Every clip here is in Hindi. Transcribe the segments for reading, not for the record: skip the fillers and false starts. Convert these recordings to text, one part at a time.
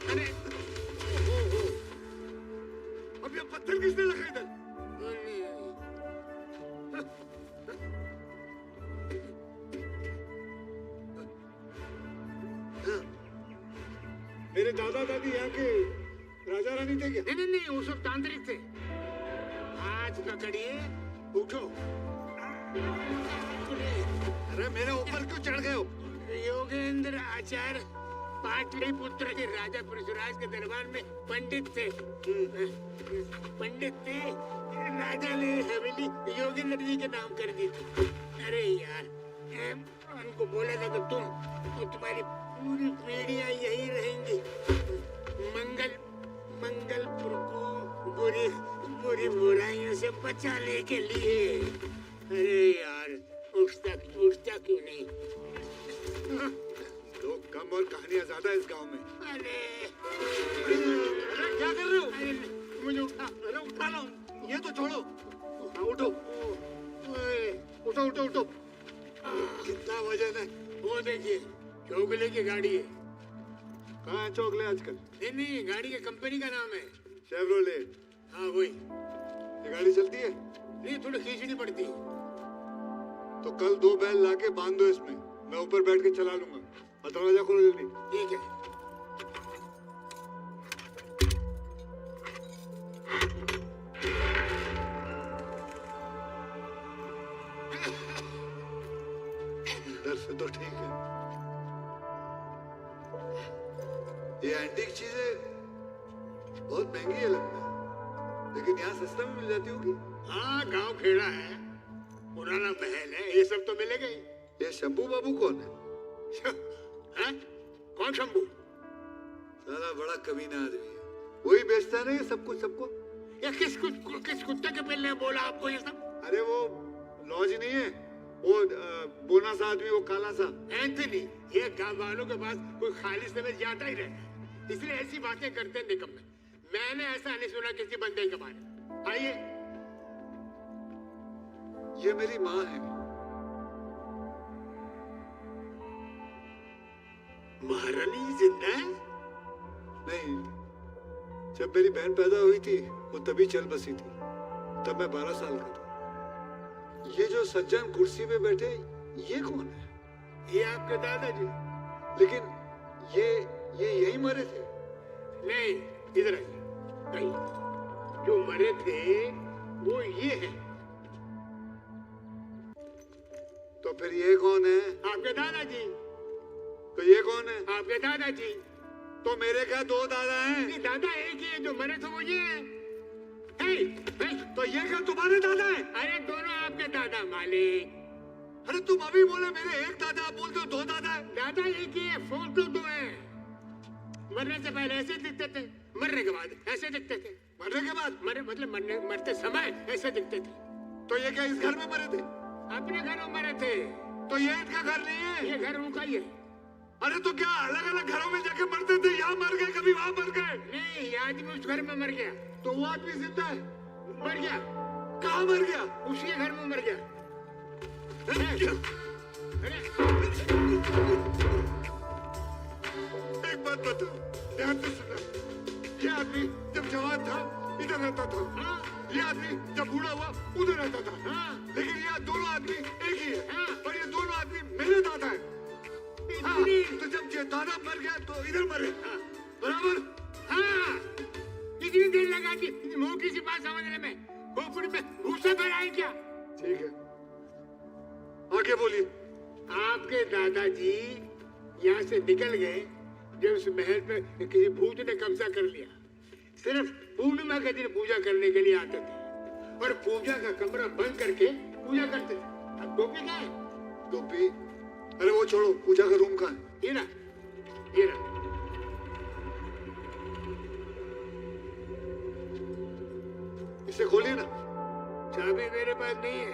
अरे अब ये पत्थर किसने रखा इधर? मेरे दादा दादी यहाँ के राजा रानी थे क्या? नहीं नहीं नहीं, वो सब तांत्रिक थे। आज पकड़िए, उठो। अरे मेरे ऊपर क्यों चढ़ गए हो? योगेंद्र आचार्य पाटलिपुत्र के राजा परशुराज के दरबार में पंडित थे। पंडित थे, राजा ने हवेली योगेंद्र जी के नाम कर दी थी। अरे यार, उनको बोला था कि तुम और तुम्हारी पूरी पीढ़ियां यही रहेंगी। मंगलपुर को बुरी बुराइयों से बचाने के लिए। अरे यार, उठता क्यों नहीं? लोग कम और कहानियां ज्यादा इस गांव में। अरे क्या कर रहे हो? अरे मुझे उठा। अरे उठा लो, ये तो छोड़ो। उठो उठो उठो उठो। कितना वजन है? वो देखिए, चोगले की गाड़ी है। कहाँ है चोगले आजकल? नहीं, गाड़ी के कंपनी का नाम है शेवरोलेट। हाँ वही। ये गाड़ी चलती है? नहीं, थोड़ी खींचनी पड़ती है। तो कल 2 बैल लाके बांध दो इसमें, मैं ऊपर बैठ के चला लूंगा। और दरवाजा खोलो जल्दी। ठीक है। इधर से तो ठीक है। ये एंटीक चीजें बहुत महंगी है लगता है, लेकिन यहाँ सस्ता में मिल जाती होगी। हाँ, गांव खेड़ा है, पुराना महल है, ये सब तो मिलेगा ही। ये शंभू बाबू कौन है? हाँ? कौन शंभू? साला बड़ा कमीना आदमी है। वही बेचता है ना ये सब कुछ सबको। या किस कुत्ते के पेल ने बोला आपको ये सब? अरे वो लॉज नहीं है, वो बोना सा आदमी, वो काला सा। एंथनी, ये गांव वालों के पास कोई खाली समय ज्यादा ही रहता है, इसलिए ऐसी बातें करते हैं निकम्मे। मैंने ऐसा नहीं सुना किसी बंदे के बारे में। आइए। ये मेरी माँ है। महारानी जिंदा है? नहीं, जब मेरी बहन पैदा हुई थी वो तभी चल बसी थी, तब मैं 12 साल का था। ये जो सज्जन कुर्सी पे बैठे, ये कौन है? ये आपके दादाजी। लेकिन ये यही मरे थे? नहीं, इधर आइए। नहीं, जो मरे थे वो ये है। तो फिर ये कौन है? आपके दादाजी। तो ये कौन है? आपके दादाजी। तो मेरे क्या 2 दादा हैं? ये दादा एक ही है, जो मरे थे वो ये है। तो ये क्या तुम्हारे दादा हैं? अरे दोनों आपके दादा मालिक। अरे तुम अभी बोले मेरे एक दादा, आप बोलते हो 2 दादा है। दादा एक ही है, फोटो 2 है। मरने से पहले ऐसे दिखते थे, मरने के बाद ऐसे दिखते थे। मरने के बाद? मरते समय ऐसे दिखते थे। तो ये क्या इस घर में मरे थे? अपने घर में मरे थे। तो ये इनका घर नहीं है? ये घर उनका ही है। अरे तो क्या अलग अलग घरों में जाके मरते थे? यहाँ मर गए, कभी वहाँ मर गए? नहीं, ये आदमी उस घर में मर गया। तो वो आदमी जिंदा है? मर गया। कहाँ मर गया? उसी घर में मर गया। एक बात बताओ, ध्यान से सुना। ये आदमी जब जवान था इधर रहता था। हाँ? ये आदमी जब बूढ़ा हुआ उधर रहता था। हाँ? लेकिन ये दोनों आदमी एक ही है। हाँ? और ये दोनों आदमी मेरे दादा है। हाँ, तो जब ये दादा मर गया तो इधर मरे। हाँ? बराबर? हाँ, इतनी देर लगा दी मोटी सी बात समझने में। खोपड़ी में भूसा भरा है क्या? ठीक है, आगे बोलिए। आपके दादाजी यहाँ से निकल गए जब उस महल पे किसी भूत ने कब्जा कर लिया। सिर्फ पूर्णिमा के दिन पूजा करने के लिए आते थे और पूजा का कमरा बंद करके पूजा करते थे। अब टोपी कहाँ है? टोपी? अरे वो छोड़ो, पूजा का रूम कहाँ है? ये ना, ये ना। इसे खोलिए ना। चाबी मेरे पास नहीं है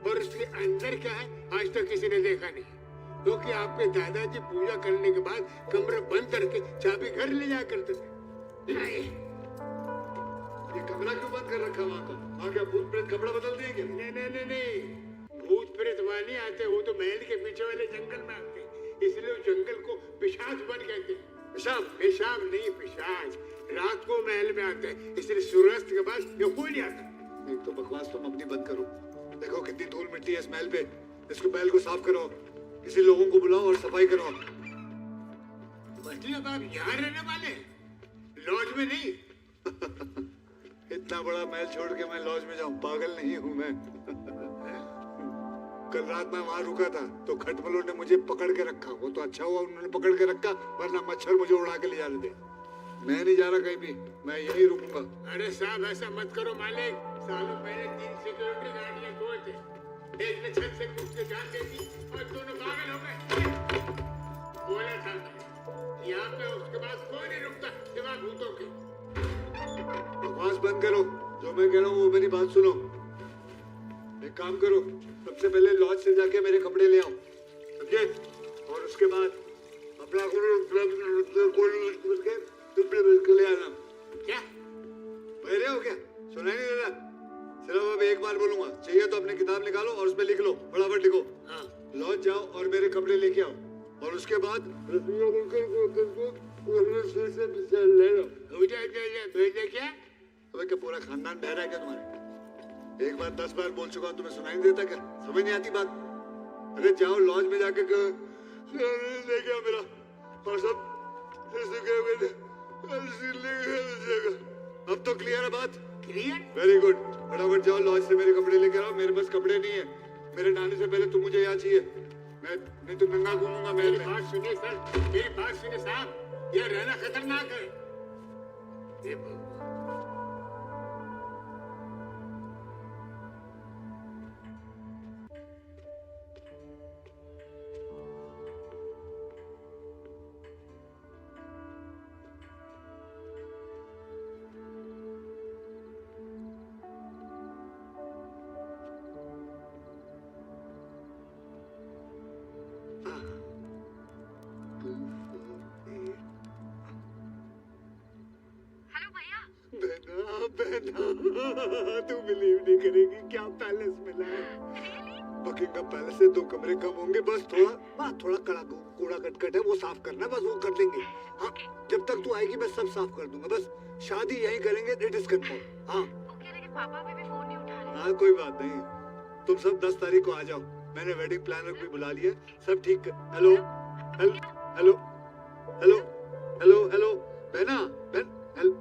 और उसके अंदर क्या है आज तक किसी ने देखा नहीं, क्योंकि आपके दादाजी पूजा करने के बाद कमरा बंद करके चाबी घर ले जाया करते थे। ये कमरा क्यों बंद कर रखा वहाँ का? वहाँ क्या भूत प्रेत कपड़ा बदल दिए क्या? नहीं, भूत प्रेत वहाँ नहीं आते, वो तो महल के पीछे वाले जंगल में आते हैं, इसलिए उस जंगल को पिशाच वन कहते हैं। पेशाब। पेशाब नहीं, पिशाच रात को महल में आते हैं, इसलिए सूर्यास्त के बाद ये कोई नहीं आता। एक तो बकवास तुम अपनी बंद करो। देखो कितनी धूल मिट्टी है इस महल पे। इसको महल को साफ करो, किसी लोगों को बुलाओ और सफाई करो। मतलब आप यहाँ रहने वाले हैं, लॉज में नहीं? इतना बड़ा महल छोड़ के मैं लॉज में जाऊं? पागल नहीं हूं मैं। कल रात मैं वहां रुका था तो खटमलों ने मुझे पकड़ के रखा। वो तो अच्छा हुआ उन्होंने पकड़ के रखा, वरना मच्छर मुझे उड़ा के ले जाने दे। मैं नहीं जा रहा कहीं भी, मैं यहीं रुकूंगा। अरे साहब ऐसा मत करो मालिक, सालों पहले 3 सिक्योरिटी गार्ड खोए थे, एक ने छत से कूद के जान दे दी और दोनों पागल हो गए। बोला था मैं, यहाँ पे उसके बाद कोई नहीं रुकता सिवा भूतों के। बकवास बंद करो, जो मैं कह रहा हूँ वो मेरी बात सुनो। एक काम करो, सबसे पहले लॉज से जाके मेरे कपड़े ले आओ, समझे? और उसके बाद अपना ले आना। क्या बहरे हो क्या? सुनाई नहीं दे रहा? सिर्फ अब एक बार बोलूंगा, चाहिए तो अपनी किताब निकालो और उसमें लिख लो, फटाफट लिखो। हाँ। लॉज जाओ और मेरे कपड़े लेके आओ, और उसके बाद ले लो। भेजे क्या? अबे क्या पूरा खानदान बहरा है क्या तुम्हारे? एक बार 10 बार बोल चुका हूँ, तुम्हें सुनाई नहीं देता क्या? समझ नहीं आती बात? अरे जाओ लॉज में जाके लेके आओ मेरा, और सब अब तो क्लियर है बात? क्लियर? वेरी गुड, फटाफट जाओ लॉज से मेरे कपड़े लेकर आओ। मेरे पास कपड़े नहीं है, मेरे नहाने से पहले तुम मुझे यहाँ चाहिए। मैं नहीं तो नंगा घूमूंगा महल मेरी में। बात सुनिए सर, मेरी बात सुनिए साहब, यह रहना खतरनाक है। ये बहना, तू बिलीव नहीं करेगी क्या पैलेस मिला है। बकिंगम पैलेस से 2 कमरे कम होंगे, बस थोड़ा कूड़ा कटकट है वो साफ करना, बस वो कर देंगे। हाँ, जब तक तू आएगी मैं सब साफ कर दूंगा। बस शादी यहीं करेंगे, इट इज कंफर्म। हाँ लेकिन पापा अभी भी फोन नहीं उठा रहे। हाँ कोई बात नहीं, तुम सब 10 तारीख को आ जाओ। मैंने वेडिंग प्लानर को भी बुला लिया, सब ठीक। Hello hello hello hello hello hello बहना, बहन हेलो।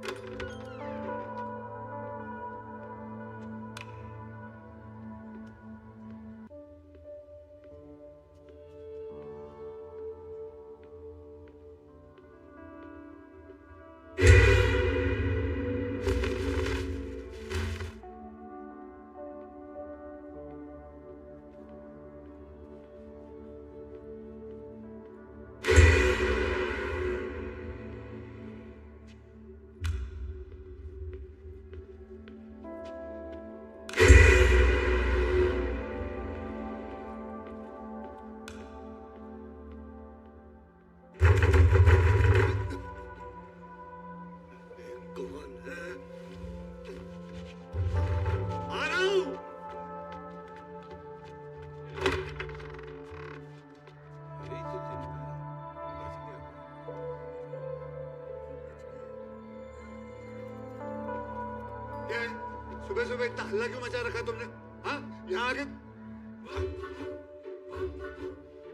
सुबह सुबह इतना हल्ला क्यों मचा रखा तुमने? हाँ यहाँ आके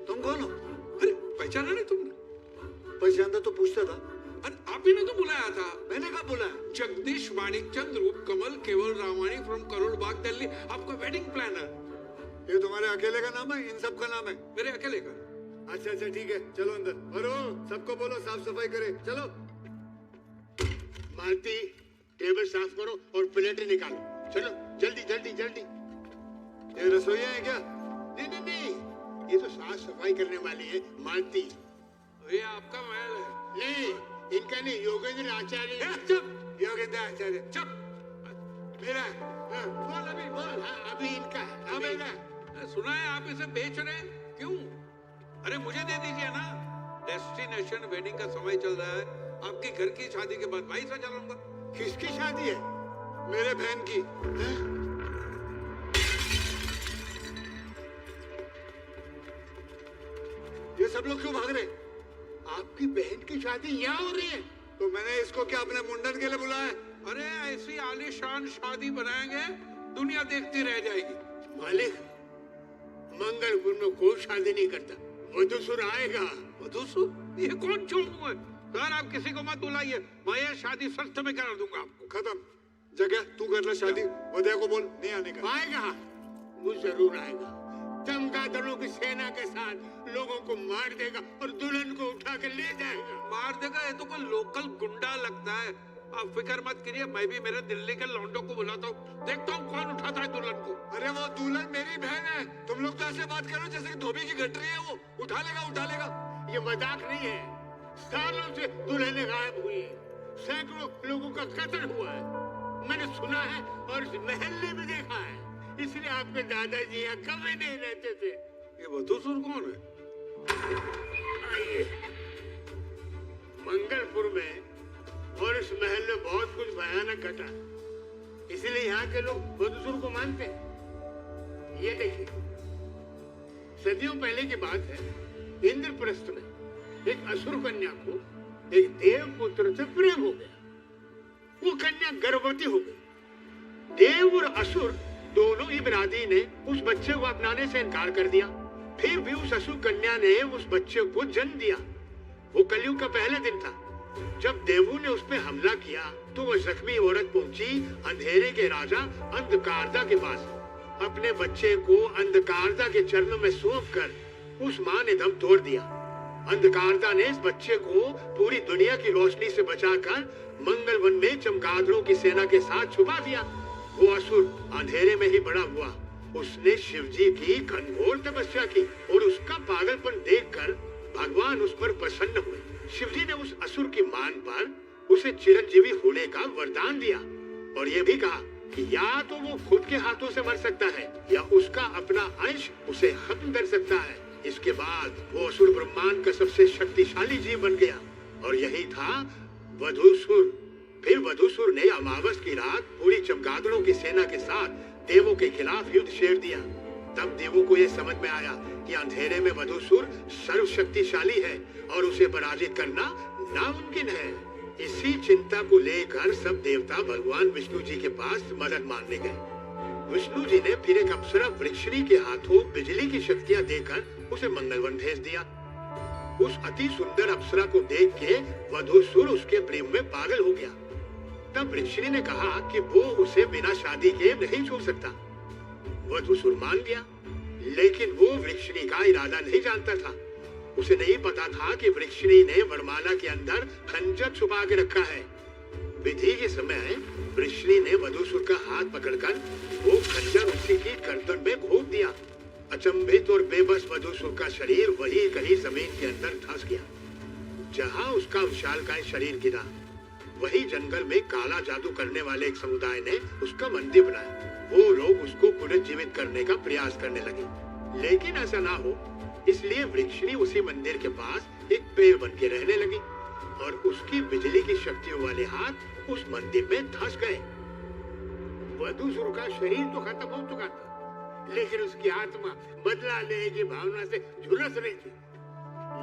तुम कौन हो? अरे पहचाना नहीं तुमने? पहचानता तो पूछता था। अरे आप ही ने तो बुलाया था। मैंने कब बोला? जगदीश माणिकचंद रूप कमल केवल रामानी फ्रॉम करोल बाग दिल्ली, आपका वेडिंग प्लानर। ये तुम्हारे अकेले का नाम है? इन सब का नाम है? मेरे अकेले का। अच्छा अच्छा ठीक है, चलो अंदर। और सबको बोलो साफ सफाई करे। चलो मालती, टेबल साफ करो और प्लेटें निकालो। चलो जल्दी जल्दी जल्दी। ये रसोइया है क्या? नहीं नहीं नहीं, ये तो साफ सफाई करने वाली है मालती। ये आपका महल है। नहीं, इनका नहीं, योगेंद्र आचार्य। चुप, योगेंद्र आचार्य चुप। मेरा है। हाँ, बोल अभी बोल। हाँ, अभी इनका है, हाँ अभी मेरा है। अरे सुना है आप इसे बेच रहे हैं, क्यों? अरे मुझे दे दीजिए ना। डेस्टिनेशन वेडिंग का समय चल रहा है, आपकी घर की शादी के बाद भाई सा चलाऊंगा। किसकी शादी है? मेरे बहन की। ये सब लोग क्यों भाग रहे? आप आपकी बहन की शादी यहाँ हो रही है? तो मैंने इसको क्या अपने मुंडन के लिए बुलाया है? अरे ऐसी आलीशान शादी बनाएंगे दुनिया देखती रह जाएगी। मालिक, मंगलपुर में कोई शादी नहीं करता, वधूसुर आएगा। वधूसुर? ये कौन चोमू है? सर आप किसी को मत बुलाइए, मैं ये शादी सख्त में करा दूंगा आपको। खत्म। जगह तू कर ले शादी, वधया को बोल नहीं आने का। आएगा, वो जरूर आएगा। चमगादड़ों की सेना के साथ लोगों को मार देगा और दुल्हन को उठा के ले जाएगा। मार देगा? ये तो कोई लोकल गुंडा लगता है। आप फिक्र मत करिए, मैं भी मेरे दिल्ली के लौंडों को बुलाता हूँ, देखता हूँ कौन उठाता है दुल्हन को। अरे वो दुल्हन मेरी बहन है, तुम लोग तो ऐसे बात कर रहे हो जैसे धोबी की गठरी है। वो उठा लेगा, उठा लेगा। ये मजाक नहीं है, सालों से दुल्हनें गायब हुई है, सैकड़ों लोगों का कत्ल हुआ है, मैंने सुना है और इस महल्ले में देखा है। इसलिए आपके दादाजी यहाँ कभी नहीं रहते थे। ये वधूसुर कौन है? आइए, मंगलपुर में और इस महल में बहुत कुछ भयानक घटा, इसलिए यहाँ के लोग वधूसुर को मानते हैं। ये देखिए, सदियों पहले की बात है, इंद्रप्रस्थ में एक असुर कन्या को एक देव पुत्र से प्रेम हो गया। वो कन्या गर्भवती हो गई। देव और असुर दोनों ही बिरादरी ने उस बच्चे को अपनाने से इनकार कर दिया। फिर भी उस असुर कन्या ने उस बच्चे को जन्म दिया। वो कलयुग का पहला दिन था। जब देवों ने उस पर हमला किया तो वो जख्मी औरत पहुंची अंधेरे के राजा अंधकारदा के पास। अपने बच्चे को अंधकारदा के चरणों में सौंप कर उस माँ ने दम तोड़ दिया। अंधकारदा ने इस बच्चे को पूरी दुनिया की रोशनी से बचाकर मंगलवन में चमगादड़ों की सेना के साथ छुपा दिया। वो असुर अंधेरे में ही बड़ा हुआ। उसने शिवजी की घनघोर तपस्या की और उसका पागलपन देखकर भगवान उस पर प्रसन्न हुए। शिवजी ने उस असुर की मान पर उसे चिरंजीवी होने का वरदान दिया और ये भी कहा कि या तो वो खुद के हाथों से मर सकता है या उसका अपना अंश उसे खत्म कर सकता है। इसके बाद वो असुर ब्रह्मांड का सबसे शक्तिशाली जीव बन गया और यही था वधूसुर। फिर वधूसुर ने अमावस की रात पूरी चमगादड़ों की सेना के साथ देवों के खिलाफ युद्ध छेड़ दिया। तब देवों को यह समझ में आया कि अंधेरे में वधूसुर सर्वशक्तिशाली है और उसे पराजित करना नामुमकिन है। इसी चिंता को लेकर सब देवता भगवान विष्णु जी के पास मदद मांगने गए। विष्णु जी ने फिर एक अप्सरा वृक्षिणी के हाथों बिजली की शक्तियां देकर उसे मंगलवन भेज दिया। उस अति सुंदर अप्सरा को देख के वधूसुर उसके प्रेम में पागल हो गया। तब वृक्षिणी ने कहा कि वो उसे बिना शादी के नहीं छोड़ सकता। वधूसुर मान गया, लेकिन वो वृक्षिणी का इरादा नहीं जानता था। उसे नहीं पता था कि वृक्षिणी ने वरमाला के अंदर खंजर छुपा के रखा है। विधि के समय वृक्षिणी ने वधूसुर का हाथ पकड़कर वो खंजर उसी की गर्दन में घोंप दिया। अचंभित और बेबस वधूसुर का शरीर वही कहीं जमीन के अंदर धंस गया। जहां उसका विशालकाय शरीर गिरा, वही जंगल में काला जादू करने वाले एक समुदाय ने उसका मंदिर बनाया। वो लोग उसको पुनर्जीवित करने का प्रयास करने लगे, लेकिन ऐसा ना हो इसलिए वृक्षिणी उसी मंदिर के पास एक पेड़ बन के रहने लगी और उसकी बिजली की शक्तियों वाले हाथ उस मंदिर में धंस गए। वधूसुर का शरीर तो खत्म हो चुका था, लेकिन उसकी आत्मा बदला लेने की भावना से झुलस रही थी।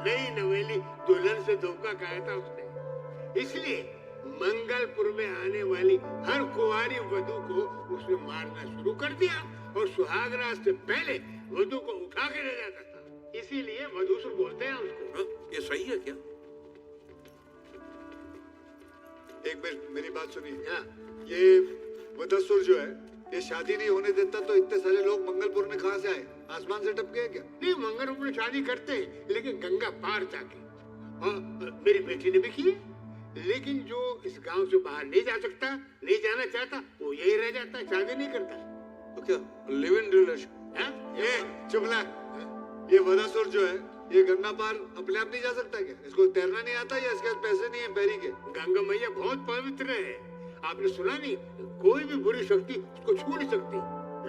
नई नवेली दुल्हन से धोखा खाया था उसने, इसलिए मंगलपुर में आने वाली हर कुंवारी वधू को उसने मारना शुरू कर दिया और सुहागरात से पहले वधू को उठा के ले जाता था। इसीलिए वधूसुर बोलते हैं उसको। ये सही है क्या? एक मिनट मेरी बात सुनिए। हाँ। ये वधूसुर जो है ये शादी नहीं होने देता, तो इतने सारे लोग मंगलपुर में कहाँ से आए? आसमान से टपके हैं क्या? नहीं, मंगलपुर में शादी करते हैं, लेकिन गंगा पार जाके। और मेरी बेटी ने भी की, लेकिन जो इस गांव से बाहर नहीं जा सकता, नहीं जाना चाहता, वो यही रह जाता, शादी नहीं करता। तो क्या लिव इन रिलेशन? ये चुपला, ये वधूसुर जो है ये गंगा पार अपने आप नहीं जा सकता क्या? इसको तैरना नहीं आता या इसके पास पैसे नहीं है पैरी के? गंगा मैया बहुत पवित्र है, आपने सुना नहीं? कोई भी बुरी शक्ति उसको छू नहीं सकती।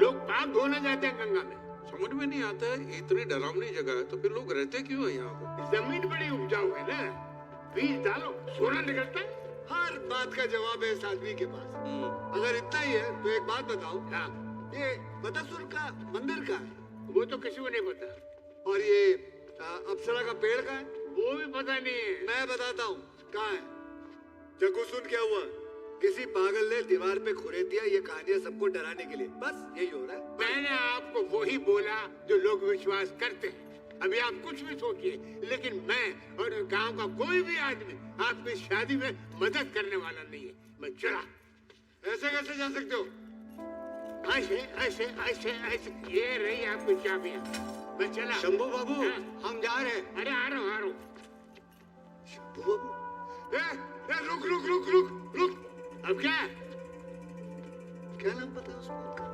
लोग पाप धोने जाते हैं गंगा में। समझ में नहीं आता है, इतनी डरावनी जगह है तो फिर लोग रहते क्यों है यहाँ पे? जमीन बड़ी उपजाऊ है ना, बीज डालो सोना निकलता है। हर बात का जवाब है इस आदमी के पास। अगर इतना ही है तो एक बात बताओ, हाँ, ये वधूसुर का मंदिर कहाँ है? वो तो किसी को नहीं पता। और ये अप्सरा का पेड़ कहाँ है? वो भी पता नहीं है। मैं बताता हूँ कहाँ है। जग्गू सुन क्या हुआ, किसी पागल ने दीवार पे खुरे दिया ये कहानियां सबको डराने के लिए, बस यही हो रहा है। मैंने आपको वही बोला जो लोग विश्वास करते हैं। अभी आप कुछ भी सोचिए, लेकिन मैं और गांव का कोई भी आदमी आपकी शादी में मदद करने वाला नहीं है। मैं चला। ऐसे कैसे जा सकते हो? ऐसे ऐसे ऐसे ऐसे, ये रही आपकी चाबियां। मैं चला। शंभू बाबू, हाँ। हम जा रहे हैं। अरे आ रहा हूँ, आ रहा हूँ। शंभू बाबू, रुक रुक रुक रुक रुक। अब क्या? क्या नाम पता है उस बात का?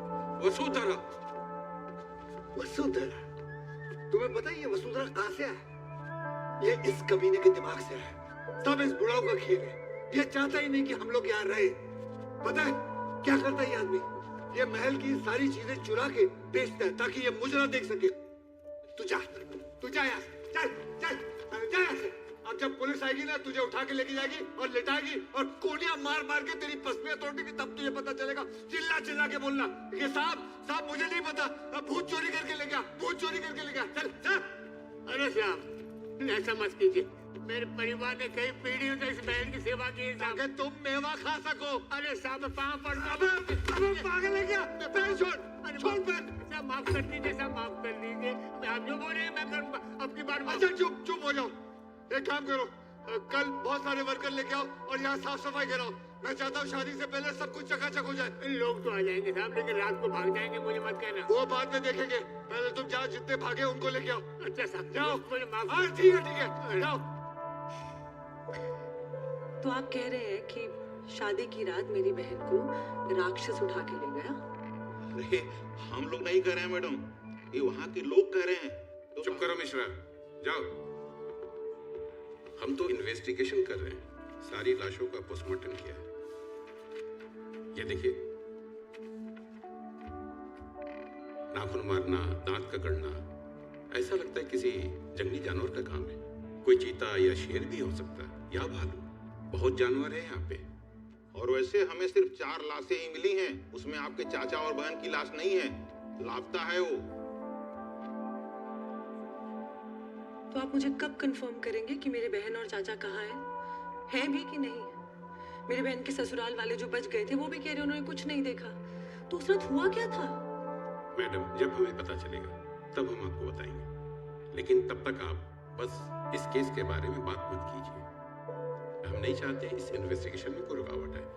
वसुधरा। वसुधरा? तुम्हें पता है ये वसुधरा कहाँ से है? ये इस कमीने के दिमाग से है। सब इस बुढ़ाऊ का खेल है। ये चाहता ही नहीं कि हम लोग यहाँ रहे। पता है क्या करता है ये आदमी? ये महल की सारी चीजें चुरा के बेचता है ताकि ये मुझे ना देख सके। तू जा यहाँ से। चल यहाँ से। अब जब पुलिस आएगी ना, तुझे उठा के लेके जाएगी और लिटाएगी और कोड़ियां मार मार के तेरी पसलियां तोड़ देगी, तब तुझे पता चलेगा। चिल्ला चिल्ला के बोलना कि साहब मुझे नहीं पता, भूत चोरी करके ले गया, भूत चोरी करके ले गया। चल। अरे साहब, ऐसा मत कीजिए। मेरे परिवार ने कई पीढ़ियों से इस महल की सेवा की है ताकि तुम मेवा खा सको। अरे साहब, पाँव पड़ना। अबे पागल है क्या? पैर छोड़ पैर। साहब माफ कर दीजिए, साहब माफ कर दीजिए। आप जो बोले मैं करूँगा, अपनी बार। अच्छा चुप हो जाओ। एक काम करो, कल बहुत सारे वर्कर लेके आओ और यहाँ साफ सफाई कराओ। मैं चाहता हूँ शादी से पहले सब कुछ चकाचक हो जाए। लोग तो आ जाएंगे साहब, लेकिन रात को भाग जाएंगे, मुझे मत कहना। वो बाद में देखेंगे, पहले तुम जाओ, जितने भागे उनको लेके आओ। अच्छा साहब, जाओ। मुझे माफ। हाँ ठीक है जाओ। तो आप कह रहे हैं कि शादी की रात मेरी बहन को राक्षस उठा के ले गया? अरे हम लोग नहीं कह रहे हैं मैडम, ये वहाँ के लोग कह रहे हैं। चुप करो मिश्रा, जाओ। हम तो इन्वेस्टिगेशन कर रहे हैं, सारी लाशों का पोस्टमार्टम किया है। ये देखिए, नाखून मारना, दांत का गड़ना, ऐसा लगता है किसी जंगली जानवर का काम है। कोई चीता या शेर भी हो सकता है, या भालू। बहुत जानवर है यहाँ पे। और वैसे हमें सिर्फ 4 लाशें ही मिली हैं, उसमें आपके चाचा और बहन की लाश नहीं है, लापता है वो। तो आप मुझे कब कंफर्म करेंगे कि मेरे बहन और चाचा कहाँ हैं भी कि नहीं? मेरे बहन के ससुराल वाले जो बच गए थे वो भी कह रहे उन्होंने कुछ नहीं देखा। तो उस रात हुआ क्या था? मैडम, जब हमें पता चलेगा तब हम आपको बताएंगे, लेकिन तब तक आप बस इस केस के बारे में बात मत कीजिए। हम नहीं चाहते इस इन्वेस्टिगेशन में कोई रुकावट आए।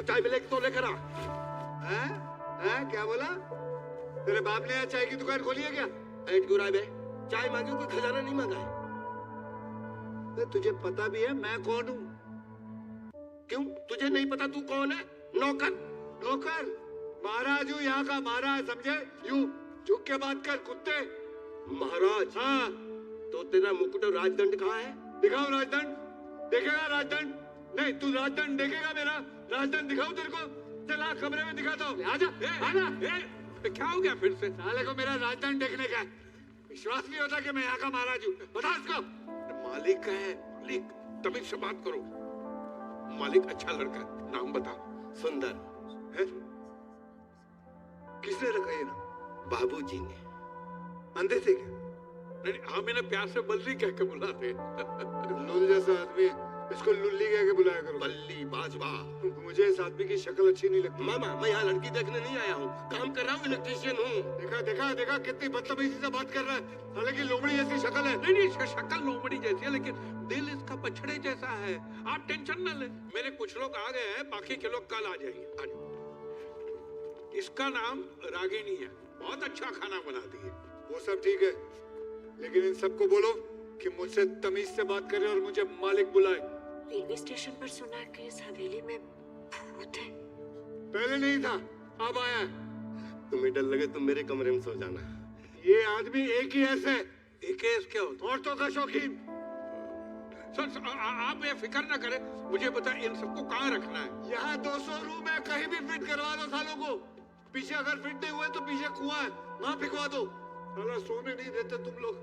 चाय मिलेगी तो लेकर आ। क्या बोला? तेरे बाप ने यहाँ चाय की दुकान खोली है क्या? ऐट क्यों रहा है? चाय मांगी, कोई खजाना नहीं मांगा है। तुझे पता भी है मैं कौन हूँ? क्यों तुझे नहीं पता तू कौन है? नौकर। नौकर, महाराज हूँ यहाँ का महाराज, समझे? यूं झुक के बात कर कुत्ते। महाराज, हाँ, तो तेरा मुकुट और राजदंड कहाँ है? दिखाओ राजदंड। देखेगा राजदंड? नहीं, तू राजदंड देखेगा मेरा? राजदंड दिखाऊं तेरे को? चला कमरे में दिखाता हूँ। आजा, आजा। क्या हो गया फिर से? साले को मेरा राजदंड देखने का है। विश्वास नहीं होता कि मैं यहाँ का महाराज हूँ। बता उसको। मालिक है, मालिक, तमीज से बात करो। मालिक अच्छा लड़का है, नाम बता। सुंदर। है? किसने रखा ये नाम? बाबूजी ने। अंधे थे क्या? नहीं, हम इन्हें प्यार से बल्ली कह के बुलाते हैं। लुल जैसा आदमी है, इसको लुल्ली कह के बुलाया करो। बल्ली बाजवा। मुझे इस आदमी की शक्ल अच्छी नहीं लगती। मामा, मैं यहाँ लड़की देखने नहीं आया हूँ, काम कर रहा हूँ, इलेक्ट्रीशियन हूँ। देखा देखा देखा कितनी बदतमीजी से बात कर रहा है। हालांकि लोमड़ी जैसी शक्ल है। नहीं नहीं, इसका शक्ल लोमड़ी जैसी है, लेकिन दिल इसका बछड़े जैसा है। आप टेंशन न ले, मेरे कुछ लोग आ गए हैं, बाकी के लोग कल आ जाएंगे। आ जाओ। इसका नाम रागिनी है, बहुत अच्छा खाना बनाती है। वो सब ठीक है, लेकिन इन सबको बोलो कि मुझसे तमीज से बात करे और मुझे मालिक बुलाए। रेलवे स्टेशन पर सुना कि इस हवेली में भूत है। पहले नहीं था, अब आया है। तुम्हें डर लगे तुम मेरे कमरे में सो जाना। ये आदमी एक ही ऐसे एक केस क्या होता? औरतों का शौकीन। सर, आप ये फिक्र ना करें, मुझे पता है इन सबको कहाँ रखना है। यहाँ 200 रूम है, कहीं भी फिट करवा दो सालों को। पीछे अगर फिट नहीं हुए तो पीछे कुआं है, वहाँ फिकवा दो। साला सोने नहीं देते तुम लोग।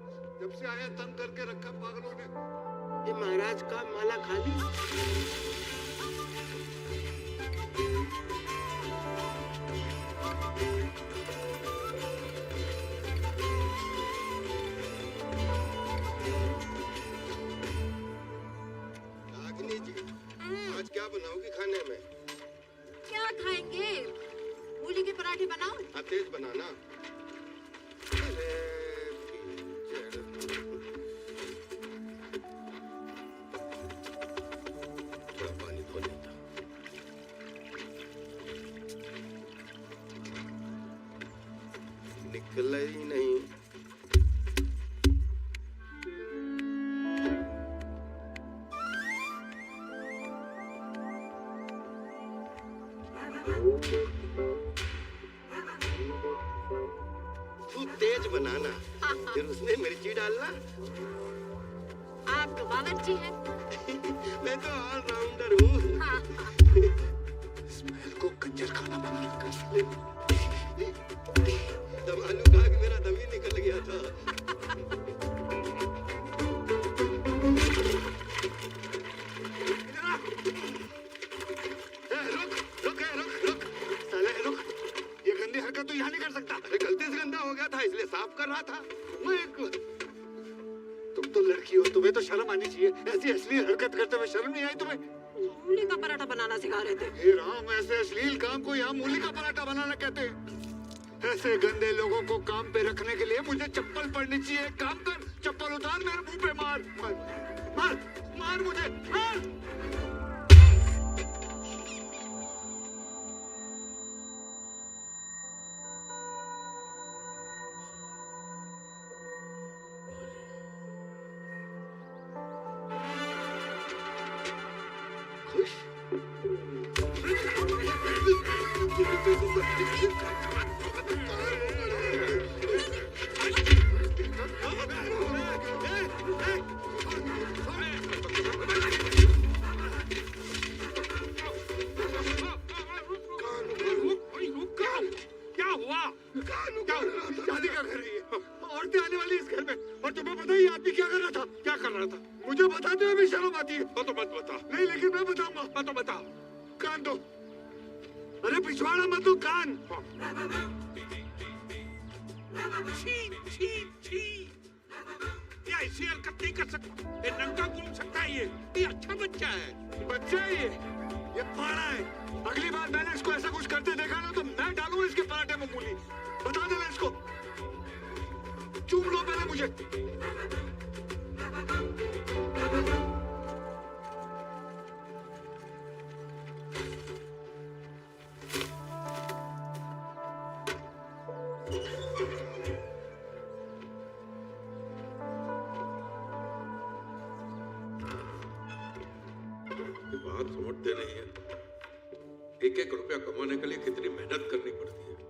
जब से आया तंग करके रखा पागलों ने। ये महाराज का माला खाली। रागिनी जी, आज क्या बनाओगी खाने में? क्या खाएंगे? मूली के पराठे बनाओ? हाँ, तेज बनाना। अरे, थोड़ा पानी धो लेता। निकला ही नहीं। तू तेज बनाना, फिर उसमें मिर्ची डालना। आप तो बावर्ची हैं। मैं तो ऑलराउंडर हूँ। इस महल को कंजर खाना बना रखा है। दम आलू खा के मेरा दम ही निकल गया था। रुक। साले रुक। ये गंदी हरकत तो यहाँ नहीं कर सकता। अरे गलती से गंदा हो गया था, इसलिए साफ कर रहा था। तुम तो लड़की हो, तुम्हें तो शर्म आनी चाहिए। ऐसी अश्लील हरकत करते हुए शर्म नहीं आई तुम्हें? मूली का पराठा बनाना सिखा रहे थे। हे राम, ऐसे अश्लील काम को यहाँ मूली का पराठा बनाना कहते हैं। ऐसे गंदे लोगों को काम पे रखने के लिए मुझे चप्पल पड़नी चाहिए। काम कर, चप्पल उतार, मेरे मुंह पे मार मार मार, मार मुझे, मार। खुश? क्या हुआ? शादी क्या कर रही है? औरतें आने वाली इस घर में, और तुम्हें पता है ये आदमी क्या कर रहा था? क्या कर रहा था? मुझे बताते हुए भी शर्म आती है। तो मत बता। नहीं, लेकिन मैं बताऊंगा। तो बता। कान दो। अरे पिछवाड़ा मत दो, कान। छी छी छी, ये ऐसी हरकत नहीं कर सकता। ये नंगा घूम सकता है। ये अच्छा बच्चा है। बच्चा है ये पाड़ा है। अगली बार मैंने इसको ऐसा कुछ करते देखा ना तो मैं डालूंगा इसके पराठे में मूली। बता देना इसको। चूम लो पहले मुझे। बात समझते नहीं है। एक एक रुपया कमाने के लिए कितनी मेहनत करनी पड़ती है।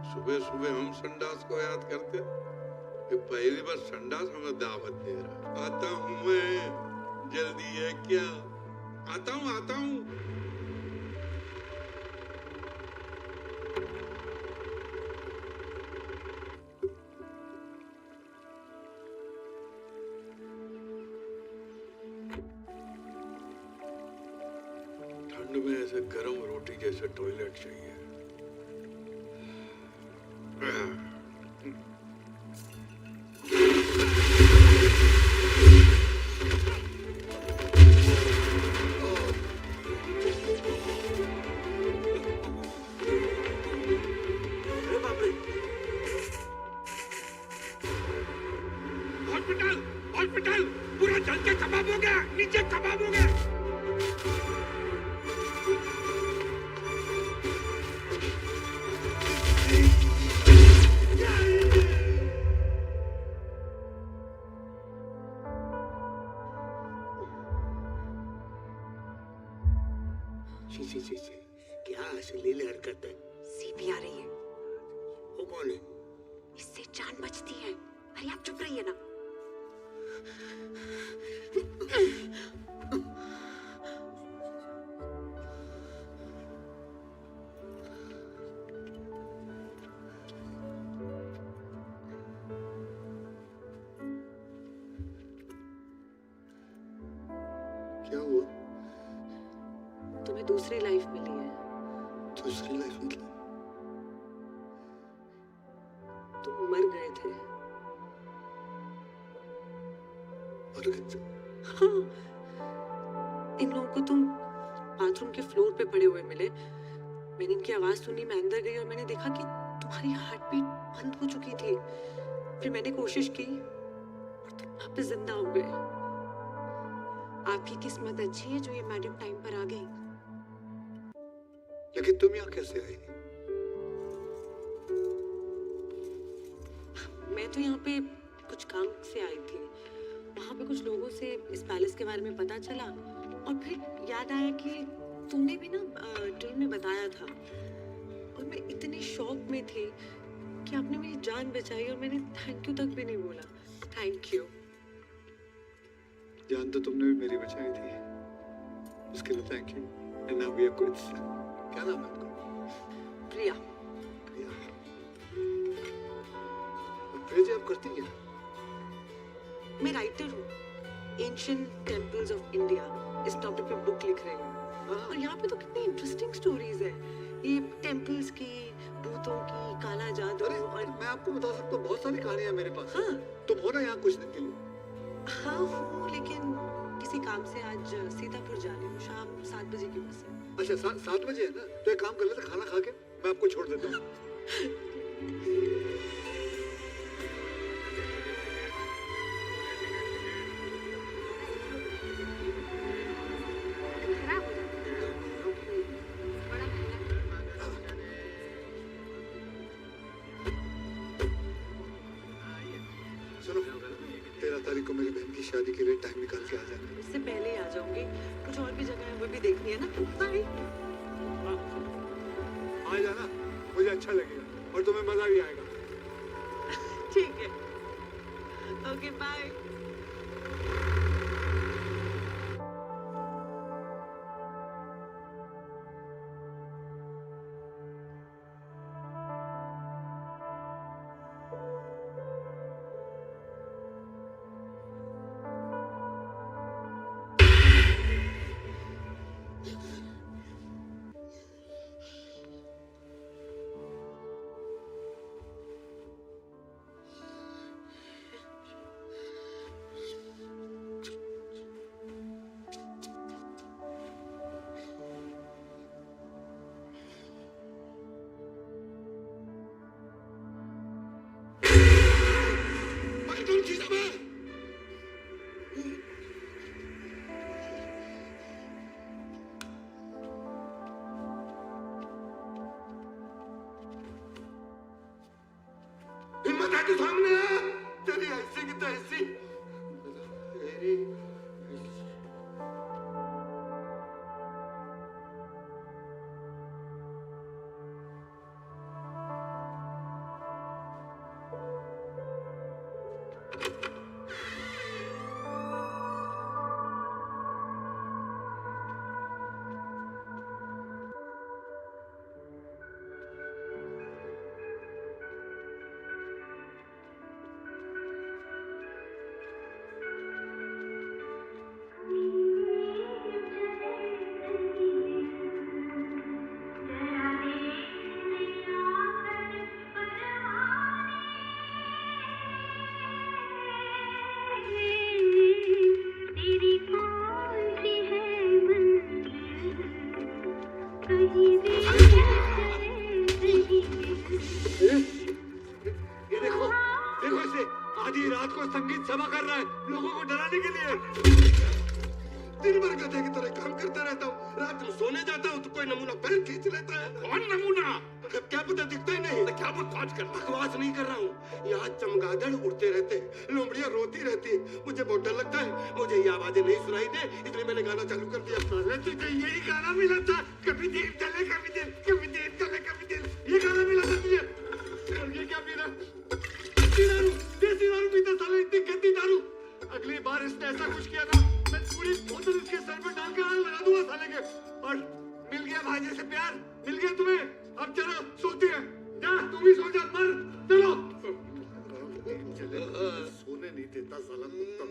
सुबह सुबह हम संडास को याद करते कि पहली बार संडास हमें दावत दे रहा। आता हूं मैं, जल्दी है क्या? आता हूं आता हूं। ठंड में ऐसे गरम रोटी जैसे टॉयलेट चाहिए। हॉस्पिटल हॉस्पिटल, पूरा जल के कबाब हो गया, नीचे कबाब हो गया। ची क्या अश्लील हरकत है। सीपी आ रही है। वो कौन है? इससे जान बचती है। अरे आप चुप रहिए ना। क्या हुआ? तुम्हें दूसरी लाइफ मिली है। दूसरी लाइफ मतलब? तुम मर गए थे। मर गए थे? हाँ। इन लोगों को तुम बाथरूम के फ्लोर पे पड़े हुए मिले। मैंने इनकी आवाज सुनी, मैं अंदर गई और मैंने देखा कि तुम्हारी हार्ट बीट बंद हो चुकी थी। फिर मैंने कोशिश की और तुम वापस जिंदा हो गए। आपकी किस्मत अच्छी है जो ये मैडम टाइम पर आ गई। लेकिन तुम यहाँ कैसे आई? मैं तो यहाँ पे कुछ काम से आई थी। वहाँ पे कुछ लोगों से इस पैलेस के बारे में पता चला और फिर याद आया कि तुमने भी ना ट्रेन में बताया था। और मैं इतनी शॉक में थी कि आपने मेरी जान बचाई और मैंने थैंक यू तक भी नहीं बोला। Thank you. जान तो तुमने भी मेरी बचाई थी, उसके लिए thank you. And now we are quits. क्या नाम है आपका? प्रिया। प्रिया। प्रिया जी, आप करती क्या? मैं राइटर हूँ। एंशिएंट टेम्पल्स ऑफ इंडिया इस टॉपिक पे बुक लिख रही हूँ। और यहाँ पे तो कितनी इंटरेस्टिंग स्टोरीज है। ये टेम्पल्स की, भूतों की, काला जादू। अरे और मैं आपको बता सकता हूँ, बहुत सारी कहानियां मेरे पास। हाँ। तुम हो ना यहाँ कुछ दिन के लिए? हाँ हूँ, लेकिन किसी काम से आज सीतापुर जा रही हूँ। शाम 7 बजे की बस है। अच्छा 7 बजे है ना, तो एक काम कर लेते, खाना खा के मैं आपको छोड़ देता हूँ। खराब हो जाता है। बड़ा महंगा। सुनो, 13 तारीख को मेरी बहन की शादी के लिए टाइम निकाल के आ जाना। उससे पहले ही आ जाऊंगी। कुछ और भी जगह है वो भी देखनी है ना। बाय। आ जाना, मुझे अच्छा लगेगा और तुम्हें मजा भी आएगा। ठीक है। Okay bye. जीजाबा। हिम्मत है तो सामने आ। तेरी ऐसी की तो ऐसी। तेरी ये देखो देखो इसे, आधी रात को संगीत सभा कर रहा है लोगों को डराने के लिए। दिन भर गधे की तरह काम करता रहता हूँ, रात में सोने जाता हूँ तो कोई नमूना पैर खींच लेता है। कौन नमूना? क्या पता, दिखता ही नहीं। क्या बकवास कर रहा बकवास नहीं कर रहा हूँ, यहाँ चमगादड़ उड़ते रहते हैं, लोमड़ियाँ रोती रहती है, मुझे बहुत डर लगता है। मुझे ये आवाजें नहीं सुनाई दे, इसलिए मैंने गाना चालू कर दिया। तुझे यही गाना मिला था, कभी दिन चले कभी दिन, कभी दिन चले कभी दिन, ये गाना मिला था तुझे। और ये क्या पी रहा? दारू, देसी दारू पीता साले, इतनी गंदी दारू। अगली बार इसने ऐसा कुछ किया ना, मैं पूरी बोतल इसके सर पे डाल के आग लगा दूंगा साले के। और मिल गया भाई से प्यार, मिल गया तुम्हें। अब चलो सोती है, जा तुम भी सो जा, मर चलो। सोने नहीं देता साला कुत्ता।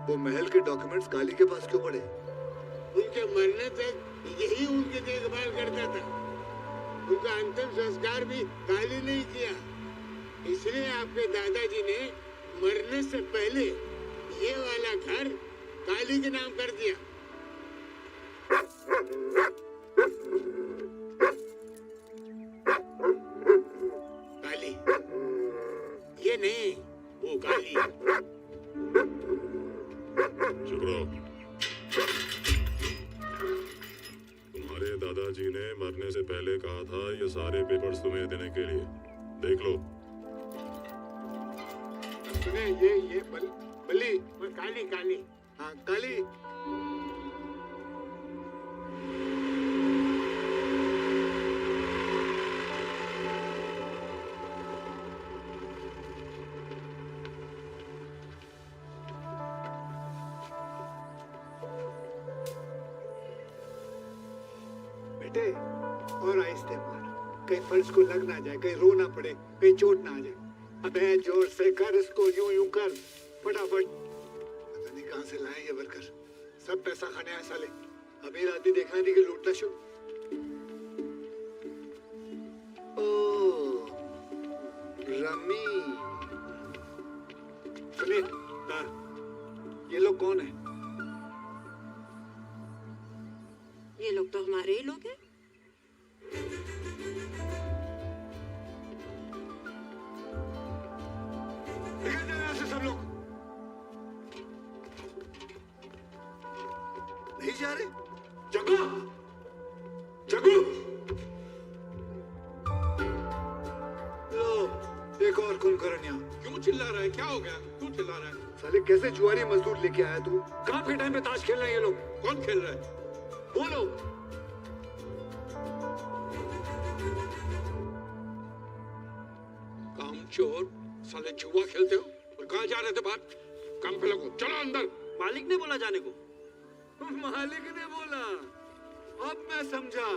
वो महल के डॉक्यूमेंट्स काली के पास क्यों पड़े? उनके मरने तक यही उनकी देखभाल करता था। उनका अंतिम संस्कार भी काली ने ही किया। इसलिए आपके दादाजी ने मरने से पहले ये वाला घर काली के नाम कर दिया। काली, ये नहीं, वो काली। चुप रहो। तुम्हारे दादाजी ने मरने से पहले कहा था ये सारे पेपर्स तुम्हें देने के लिए। देख लो। सुने, ये बल्ली, काली काली, हाँ काली। बेटे और आहिस्ते मार, कहीं फर्श को लग ना जाए, कहीं रो ना पड़े, कहीं चोट ना आ जाए। अबे जोर से कर इसको, यूं कर फटाफट। पता नहीं कहाँ से लाए ये वर्कर, सब पैसा खाने आए साले। अभी रात ही देखा नहीं कि लूटना शुरू। ओ रमी, सुनिए ये लोग कौन है? ये लोग तो हमारे ही लोग हैं। निकल जाओ यहाँ से सब लोग। नहीं जा रहे? जग्गू, जग्गू, लो एक और कुंभकर्ण यहाँ। क्यों चिल्ला रहा है? क्या हो गया? क्यों चिल्ला रहा है? साले कैसे जुआरी मजदूर लेके आया तू? काम के टाइम पे ताश खेल रहे हैं ये लोग। कौन खेल रहा है? बोलो। कामचोर, साले जुआ खेलते हो? और कहाँ जा रहे थे बाहर? काम पे लगो, चलो अंदर। मालिक ने बोला जाने को। मालिक ने बोला? अब मैं समझा।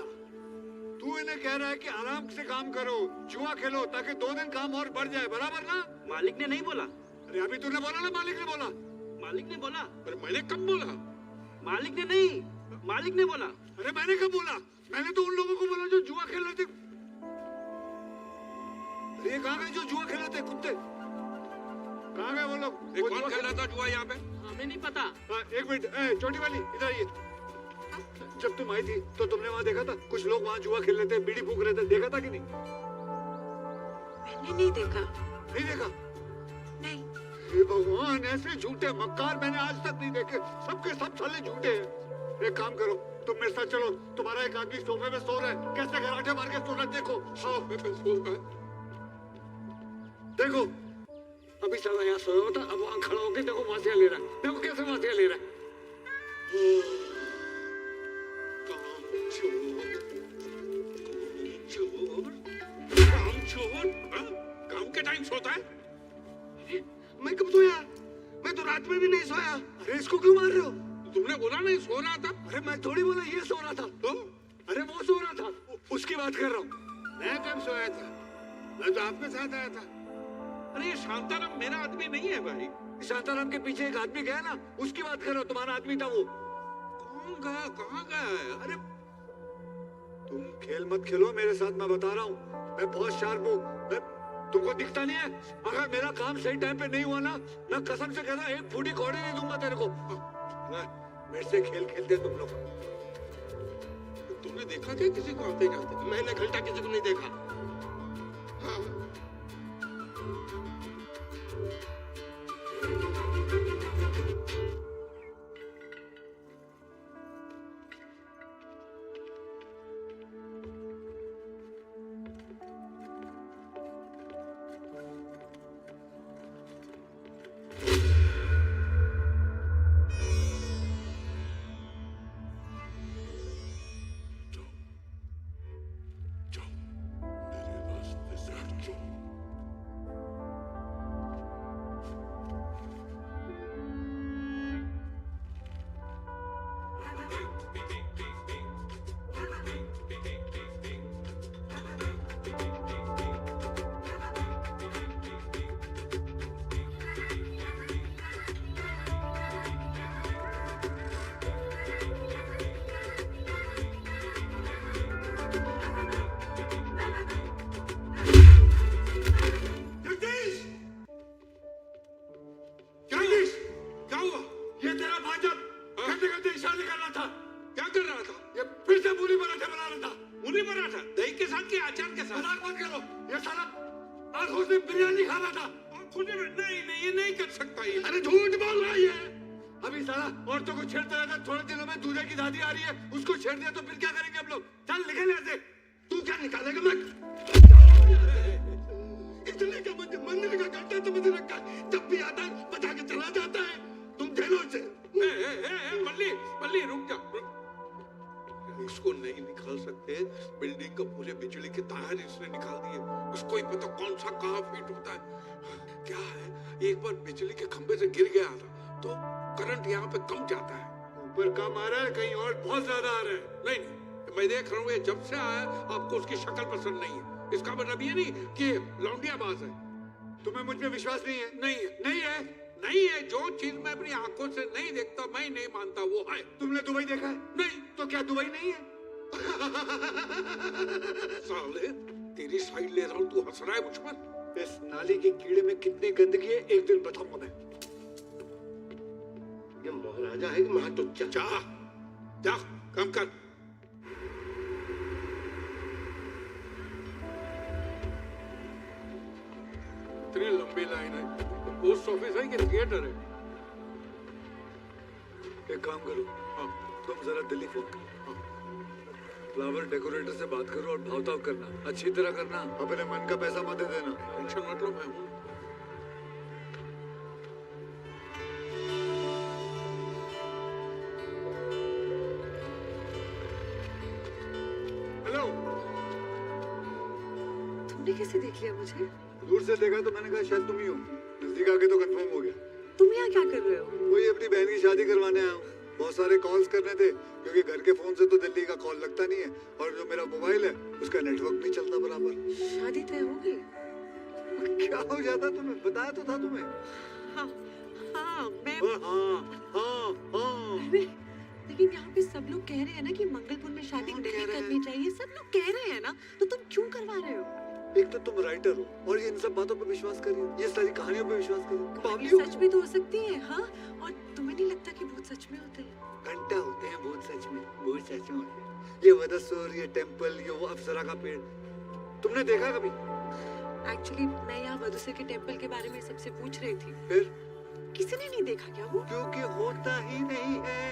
तू इन्हें कह रहा है कि आराम से काम करो, जुआ खेलो, ताकि 2 दिन काम और बढ़ जाए, बराबर ना? मालिक ने नहीं बोला। अरे अभी तूने बोला ना मालिक ने बोला। मालिक ने बोला। अरे मैंने कब बोला? मालिक ने नहीं, मालिक ने बोला। अरे मैंने कब बोला? मैंने तो उन लोगों को बोला जो जुआ खेल रहे थे। अरे ये कहाँ गए जो जुआ खेल रहे थे? कुत्ते कहाँ गए वो लोग? ये कौन खेल रहा था जुआ यहाँ पे? हमें नहीं पता। एक मिनट, छोटी वाली इधर आइए। जब तुम आई थी तो तुमने वहाँ देखा था कुछ लोग वहाँ जुआ खेल रहे थे, बीड़ी फूक रहे थे, देखा था कि नहीं? मैंने नहीं देखा। नहीं देखा? नहीं। हे भगवान, ऐसे झूठे मक्कार मैंने आज तक नहीं देखे। सबके सब साले झूठे हैं। एक काम करो, तुम मेरे साथ चलो। तुम्हारा एक आदमी सोफे में सो रहा है, कैसे घराटे मार के सो रहा है, देखो। आओ। देखो अभी साला यहाँ सोया होता, अब वहाँ खड़ा होके देखो मासिया ले रहा है। देखो कैसे मासिया ले रहा है। काम के टाइम सोता है? मैं कब सोया? मैं तो रात में भी नहीं सोया। अरे इसको क्यों मार रहे हो? तुमने बोला नहीं सो रहा था? अरे मैं थोड़ी बोला ये सो रहा था। तो अरे वो सो रहा था, उसकी बात कर रहा हूँ। मैं कब सोया था? मैं तो आपके साथ आया था। अरे ये शांताराम मेरा आदमी नहीं है भाई। शांताराम के पीछे एक आदमी गया ना, उसकी बात कर रहा हूँ। तुम्हारा आदमी था वो। कौन गया? कहाँ गया है? अरे तुम खेल मत खेलो मेरे साथ, मैं बता रहा हूँ। मैं बहुत शार्प हूँ। तुमको दिखता नहीं है? अगर मेरा काम सही टाइम पे नहीं हुआ ना, मैं कसम से कहता एक फूटी कौड़ी नहीं दूंगा तेरे को। मेरे से खेल खेलते तुम लोग। तुमने देखा क्या किसी को आते जाते? मैंने घंटा किसी को नहीं देखा। हाँ। जब से आया आपको उसकी शक्ल पसंद नहीं है, इसका मतलब ये नहीं कि लौंडियाबाज है। तुम्हें मुझ पे विश्वास नहीं है? नहीं है। नहीं है? नहीं है। जो चीज मैं अपनी आंखों से नहीं देखता, मैं नहीं मानता वो है। तुमने दुबई देखा है? नहीं। तो क्या दुबई नहीं है? साले तेरी साइड ले रहा हूँ, तू हंस रहा है मुझ पर। इस नाली के कीड़े में कितनी गंदगी है एक दिन बताऊंगा मैं। ये महाराजा है कि महाटुच्चा? जा जा काम कर। इतनी लंबी लाइन है। पोस्ट ऑफिस है कि थिएटर है? एक काम करो, तुम जरा दिल्ली फोन करो, फ्लावर डेकोरेटर से बात करो और भाव करना, अच्छी तरह करना, अपने मन का पैसा मत दे देना। टेंशन मत लो, मैं हूँ। हेलो। तुमने कैसे देख लिया मुझे? दूर से देखा तो मैंने कहा शायद तुम ही हो, नजदीक आके तो कंफर्म हो गया। तुम यहाँ क्या कर रहे हो? वही अपनी बहन की शादी करवाने आया हूँ। बहुत सारे कॉल्स करने थे क्योंकि घर के फोन से तो दिल्ली का कॉल लगता नहीं है और जो मेरा मोबाइल है उसका नेटवर्क नहीं चलता बराबर। शादी तय हो गई? क्या हो जाता तुम्हें, बताया तो था तुम्हें। हाँ, हाँ, मैं हाँ। लेकिन यहाँ पे सब लोग कह रहे हैं ना कि मंगलपुर में शादी नहीं करनी चाहिए, सब लोग कह रहे हैं ना, तो तुम क्यों करवा रहे हो? एक तो तुम राइटर हो और ये इन सब बातों पे विश्वास करिए, ये सारी कहानियों पे विश्वास करिए। बावली हो। सच भी तो हो सकती है, हाँ? और तुम्हें नहीं लगता कि भूत सच में होते हैं? घंटा होते हैं भूत सच में, भूत सच में होते हैं। ये वदसुर, ये टेम्पल, ये वो अप्सरा का पेड़, तुमने देखा कभी? एक्चुअली मैं यहाँ वदुसर के टेम्पल के बारे में सबसे पूछ रही थी। फिर किसी ने नहीं देखा क्या वो? क्योंकि होता ही नहीं है।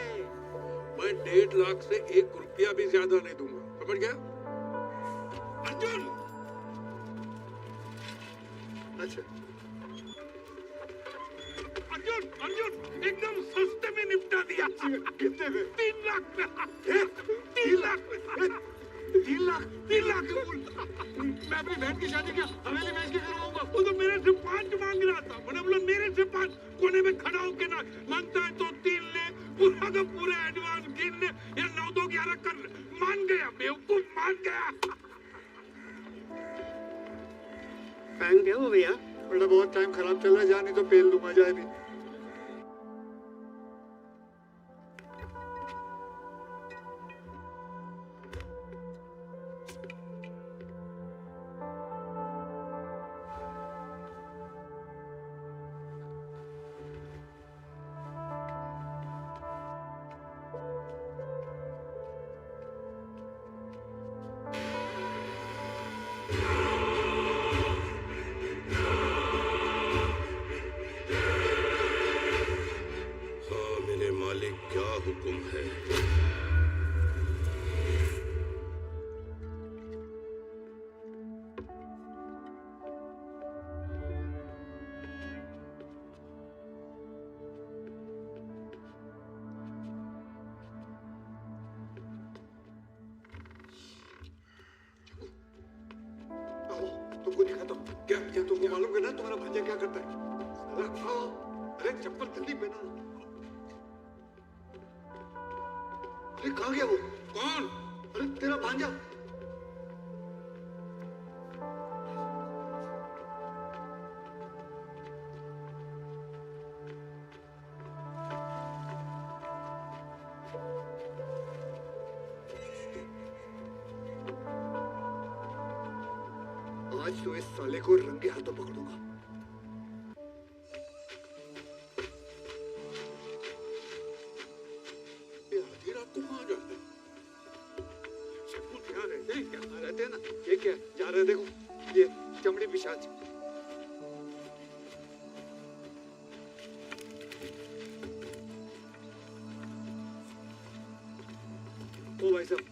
मैं 1.5 लाख से 1 रुपया भी ज्यादा नहीं दूंगा, समझ गया? अर्जुन! अच्छा अर्जुन, अर्जुन, एकदम सस्ते में निपटा दिया। कितने में? 3 लाख में। 3 लाख में। 3 लाख कबूल। मैं अपनी बहन की शादी क्या हवेली बेच के करवाऊंगा? वो तो मेरे से 5 मांग रहा था। मैंने बोला मेरे से 5 कोने में खड़ा होके ना मांगता है तो 3 ले, पूरा का पूरा एडवांस गिन ले या 9 2 11 कर ले। मान गया बेवकूफ, मान गया। पहन गया वो भैया। बेटा बहुत टाइम खराब चल रहा है, जा नहीं तो पेल दूंगा, जाए भी। तुमको दिखाता हूँ। क्या तुमको मालूम है ना तुम्हारा भांजा क्या करता है? अरे चप्पल जल्दी पहना। अरे कहाँ गया वो? कौन? अरे तेरा भांजा। आज तो इस साले को रंगे हाथों पकड़ूंगा। ये आधी रात को कहाँ जाते हैं? सब कुछ यहाँ रहते हैं क्या? रहते हैं ना। ये क्या है? जा रहे हैं, देखो ये चमड़ी पिशाच। ओ भाई साहब,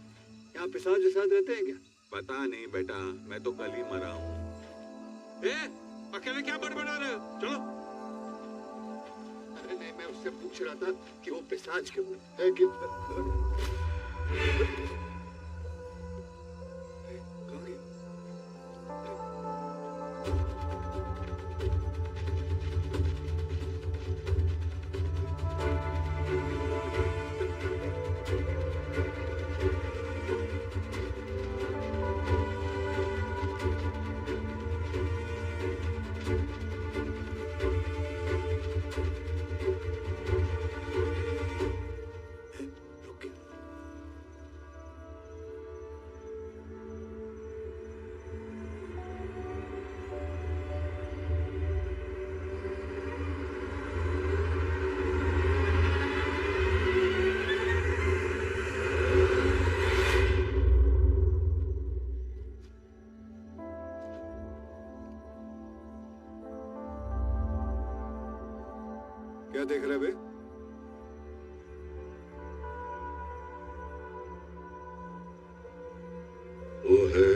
यहाँ पिशाच विशाच रहते हैं क्या? पता नहीं बेटा, मैं तो कल ही मरा हूँ। अकेले क्या बड़बड़ा रहे हो? चलो। अरे नहीं, मैं उससे पूछ रहा था कि वो पिशाच क्यों है कि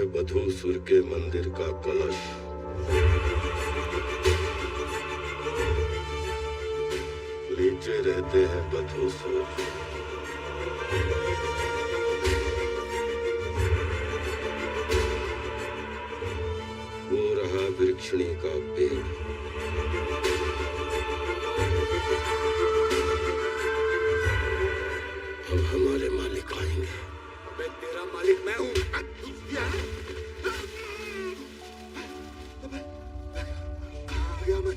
है बधूसुर के मंदिर का कलश। नीचे रहते हैं बधूसुर। वो रहा वृक्षिणी का पेड़। अब हमारे मालिक आएंगे। मैं तेरा मालिक मैं हूँ। कहाँ आ गया मैं?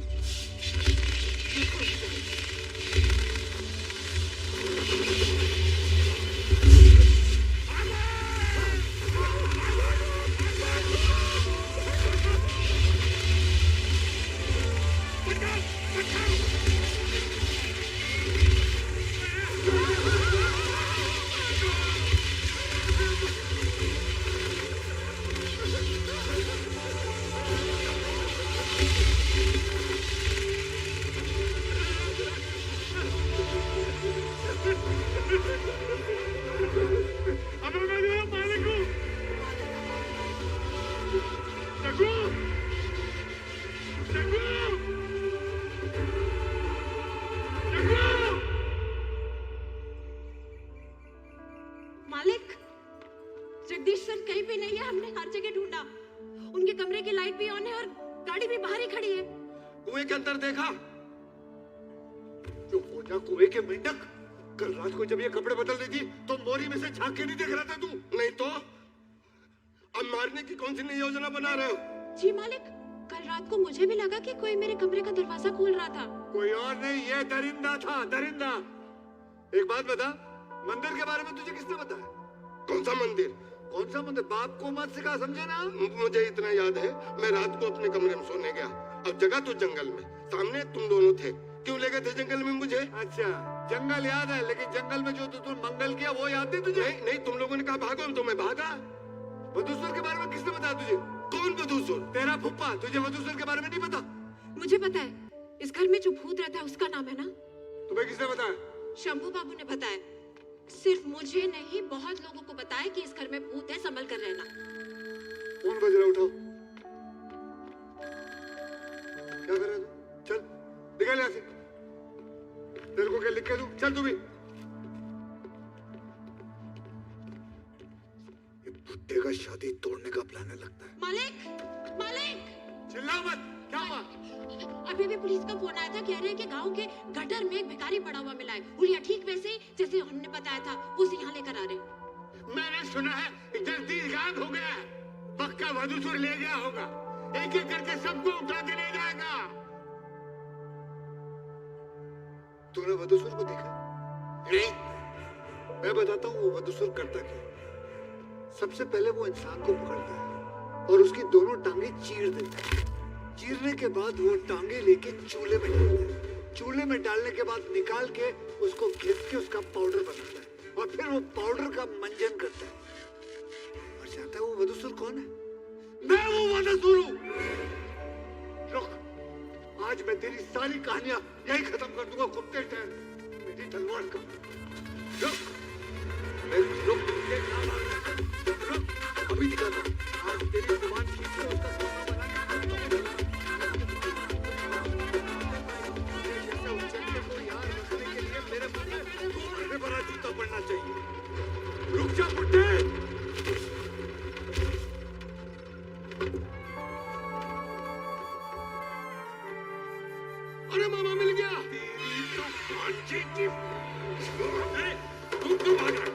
मालिक, जगदीश सर कहीं भी नहीं है। हमने हर जगह ढूंढा। उनके कमरे की लाइट भी ऑन है और गाड़ी भी बाहर ही खड़ी है। कुएं के अंदर देखा? जो हो जा कुएं के मेंढक। कल रात को जब ये कपड़े बदल रही थी तो मोरी में से झांक के नहीं देख रहा था तू? नहीं तो अब मारने की कौन सी नई योजना बना रहे हो? जी मालिक, कल रात को मुझे भी लगा कि कोई मेरे कमरे का दरवाजा खोल रहा था। कोई और नहीं, ये दरिंदा था, दरिंदा। एक बात बता, मंदिर के बारे में तुझे किसने बताया? कौन सा मंदिर? कौन सा मंदिर? बाप को मत सिखा, समझे ना? मुझे इतना याद है, मैं रात को अपने कमरे में सोने गया। अब जगह तो जंगल में, सामने तुम दोनों थे। क्यों ले गए थे जंगल में मुझे? अच्छा, जंगल याद है, लेकिन जंगल में जो तूने मंगल किया वो याद नहीं तुझे? नहीं, तुम लोगों ने कहा भागो, तो मैं भागा। बधूसुर के बारे में किसने बताया तुझे? कौन बधूसुर? तेरा फुप्पा। तुझे बधूसुर के बारे में नहीं पता? मुझे पता है, इस घर में जो भूत रहता है उसका नाम है ना? तुम्हें किसने बताया? शंभू बाबू ने बताया। सिर्फ मुझे नहीं, बहुत लोगों को बताया कि इस घर में भूत है, संभल कर रहना। कौन बज रहा? उठाओ। क्या कर रहे हो? चल निकल यहाँ से। तेरे को क्या लिख के दूं? चल तू भी। ये बुड्ढे का शादी तोड़ने का प्लान है लगता है। मालिक, मालिक! चिल्ला मत। क्या हुआ? अभी भी पुलिस का फोन आया था, कह रहे हैं कि गांव के गटर में एक भिखारी पड़ा हुआ मिला है। हुलिया ठीक वैसे ही जैसे हमने बताया था, वो उसे यहाँ लेकर आ रहे। मैंने सुना है जगदीश गायब हो गया है। पक्का बधूसुर ले गया होगा। एक एक करके सबको उठा के ले जाएगा। तूने बधूसुर को देखा? नहीं। मैं बताता हूँ वो बधूसुर करता क्या। सबसे पहले वो इंसान को पकड़ता है और उसकी दोनों टांगे चीर देता है। चीरने के बाद वो टांगे लेके चूल्हे में डालता है। चूल्हे में डालने के बाद निकाल के उसको घिस के उसका पाउडर बनाता है और फिर वो पाउडर का मंजन करता है। और जानता है वो बधूसुर कौन है? मैं वो बधूसुर हूँ। रुक, आज मैं तेरी सारी कहानियां यही खत्म कर दूंगा। कुत्ते ठहर मेरी तलवार का। रुक, रुक, ये क्या बात है? रुक, अभी दिखाता हूँ। आज तेरी जुबान खींच के उसका सोना बना के मेरे मुंह में गोरे भरा जूता पड़ना चाहिए। रुक जा बुड्ढे। अरे मामा मिल गया। तेरी तो फांसी की। तू क्यों भागा?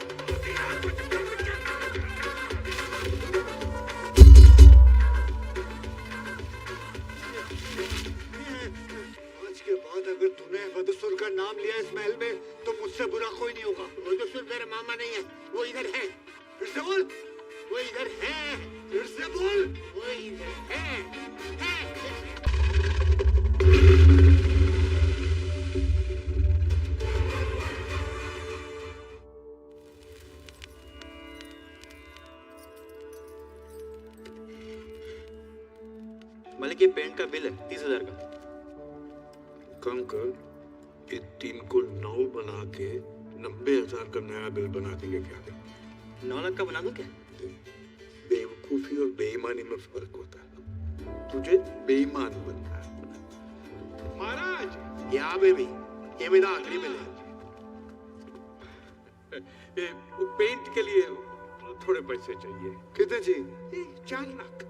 आज के बाद अगर तूने बधूसुर का नाम लिया इस महल में तो मुझसे बुरा कोई नहीं होगा। बधूसुर मेरा मामा नहीं है, वो इधर है। फिर से बोल। वो इधर है। फिर से बोल। वो इधर है। मालिक, ये पेंट का बिल है 30,000 का। कम कर। ये 3 को 9 बना के 90,000 का नया बिल बना देंगे क्या? 9 लाख का बना दूं क्या? बेवकूफी और बेईमानी में फर्क होता है। तुझे बेईमान बनना है। महाराज यहाँ पे भी ये मेरा आखिरी बिल है। वो पेंट के लिए थोड़े पैसे चाहिए। कितने जी? 4 लाख।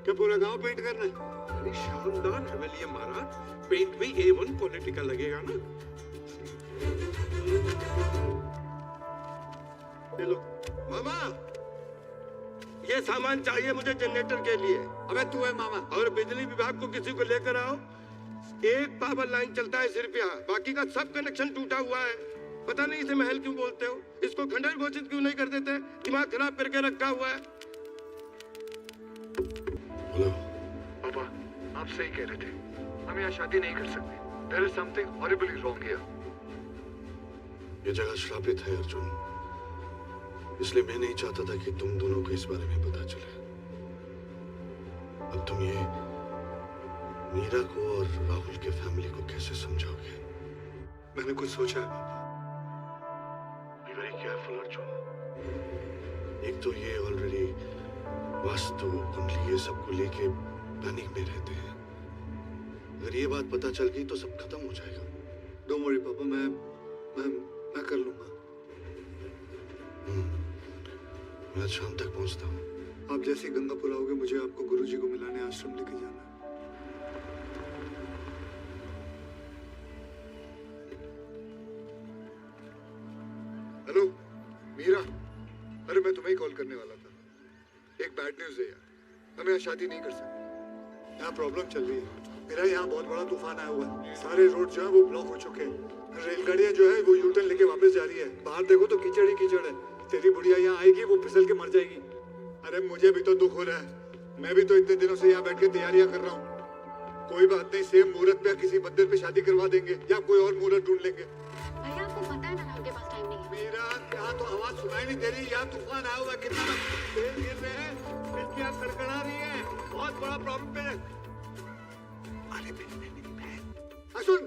क्या पूरा गांव पेंट करना है? अरे शानदार हवेली है महाराज, पेंट भी A1 क्वालिटी का लगेगा ना। ले लो। मामा, ये सामान चाहिए मुझे जनरेटर के लिए। अबे तू है मामा। और बिजली विभाग को किसी को लेकर आओ। एक पावर लाइन चलता है सिर्फ यहाँ, बाकी का सब कनेक्शन टूटा हुआ है। पता नहीं इसे महल क्यों बोलते हो, इसको खंडर घोषित क्यों नहीं कर देते? दिमाग खराब करके रखा हुआ है। हेलो पापा, आप सही कह रहे थे, हम यहाँ शादी नहीं कर सकते। There is something horribly wrong here. ये जगह श्रापित है अर्जुन, इसलिए मैं नहीं चाहता था कि तुम दोनों को इस बारे में पता चले। अब तुम ये मीरा को और राहुल के फैमिली को कैसे समझाओगे? मैंने कुछ सोचा है पापा। Be very careful Arjun. एक तो ये ऑलरेडी वास्तु कुंडली ये सब को लेके पैनिक में रहते हैं। अगर ये बात पता चल गई तो सब खत्म हो जाएगा। डोंट वरी पापा, मैं कर लूंगा। मैं आज शाम तक पहुंचता हूँ। आप जैसे ही गंगापुर आओगे मुझे आपको गुरुजी को मिलाने आश्रम लेके जाना है। हेलो मीरा, अरे मैं तुम्हें ही कॉल करने वाला था। एक बैड न्यूज है यार, हम यहाँ शादी नहीं कर सकते। यहाँ प्रॉब्लम चल रही है। मेरा यहाँ बहुत बड़ा तूफान आया हुआ है। सारे रोड जो है वो ब्लॉक हो चुके हैं। रेलगाड़ियाँ जो है वो यूटर्न लेके वापस जा रही है। बाहर देखो तो कीचड़ ही कीचड़ है। तेरी बुढ़िया यहाँ आएगी, वो फिसल के मर जाएगी। अरे मुझे भी तो दुख हो रहा है। मैं भी तो इतने दिनों से यहाँ बैठ के तैयारियां कर रहा हूँ। कोई बात नहीं, सेम मुहूर्त पे किसी मंदिर पे शादी करवा देंगे या कोई और मुहूर्त ढूंढ लेंगे। भैया आपको पता है ना राहुल के पास टाइम नहीं है। मेरा यहाँ तो आवाज सुनाई नहीं दे रही। यहाँ तूफान आया हुआ है, कितना तेज गिर रहे हैं, खिड़कियाँ खड़खड़ा रही है। बहुत बड़ा प्रॉब्लम है। अरे सुन,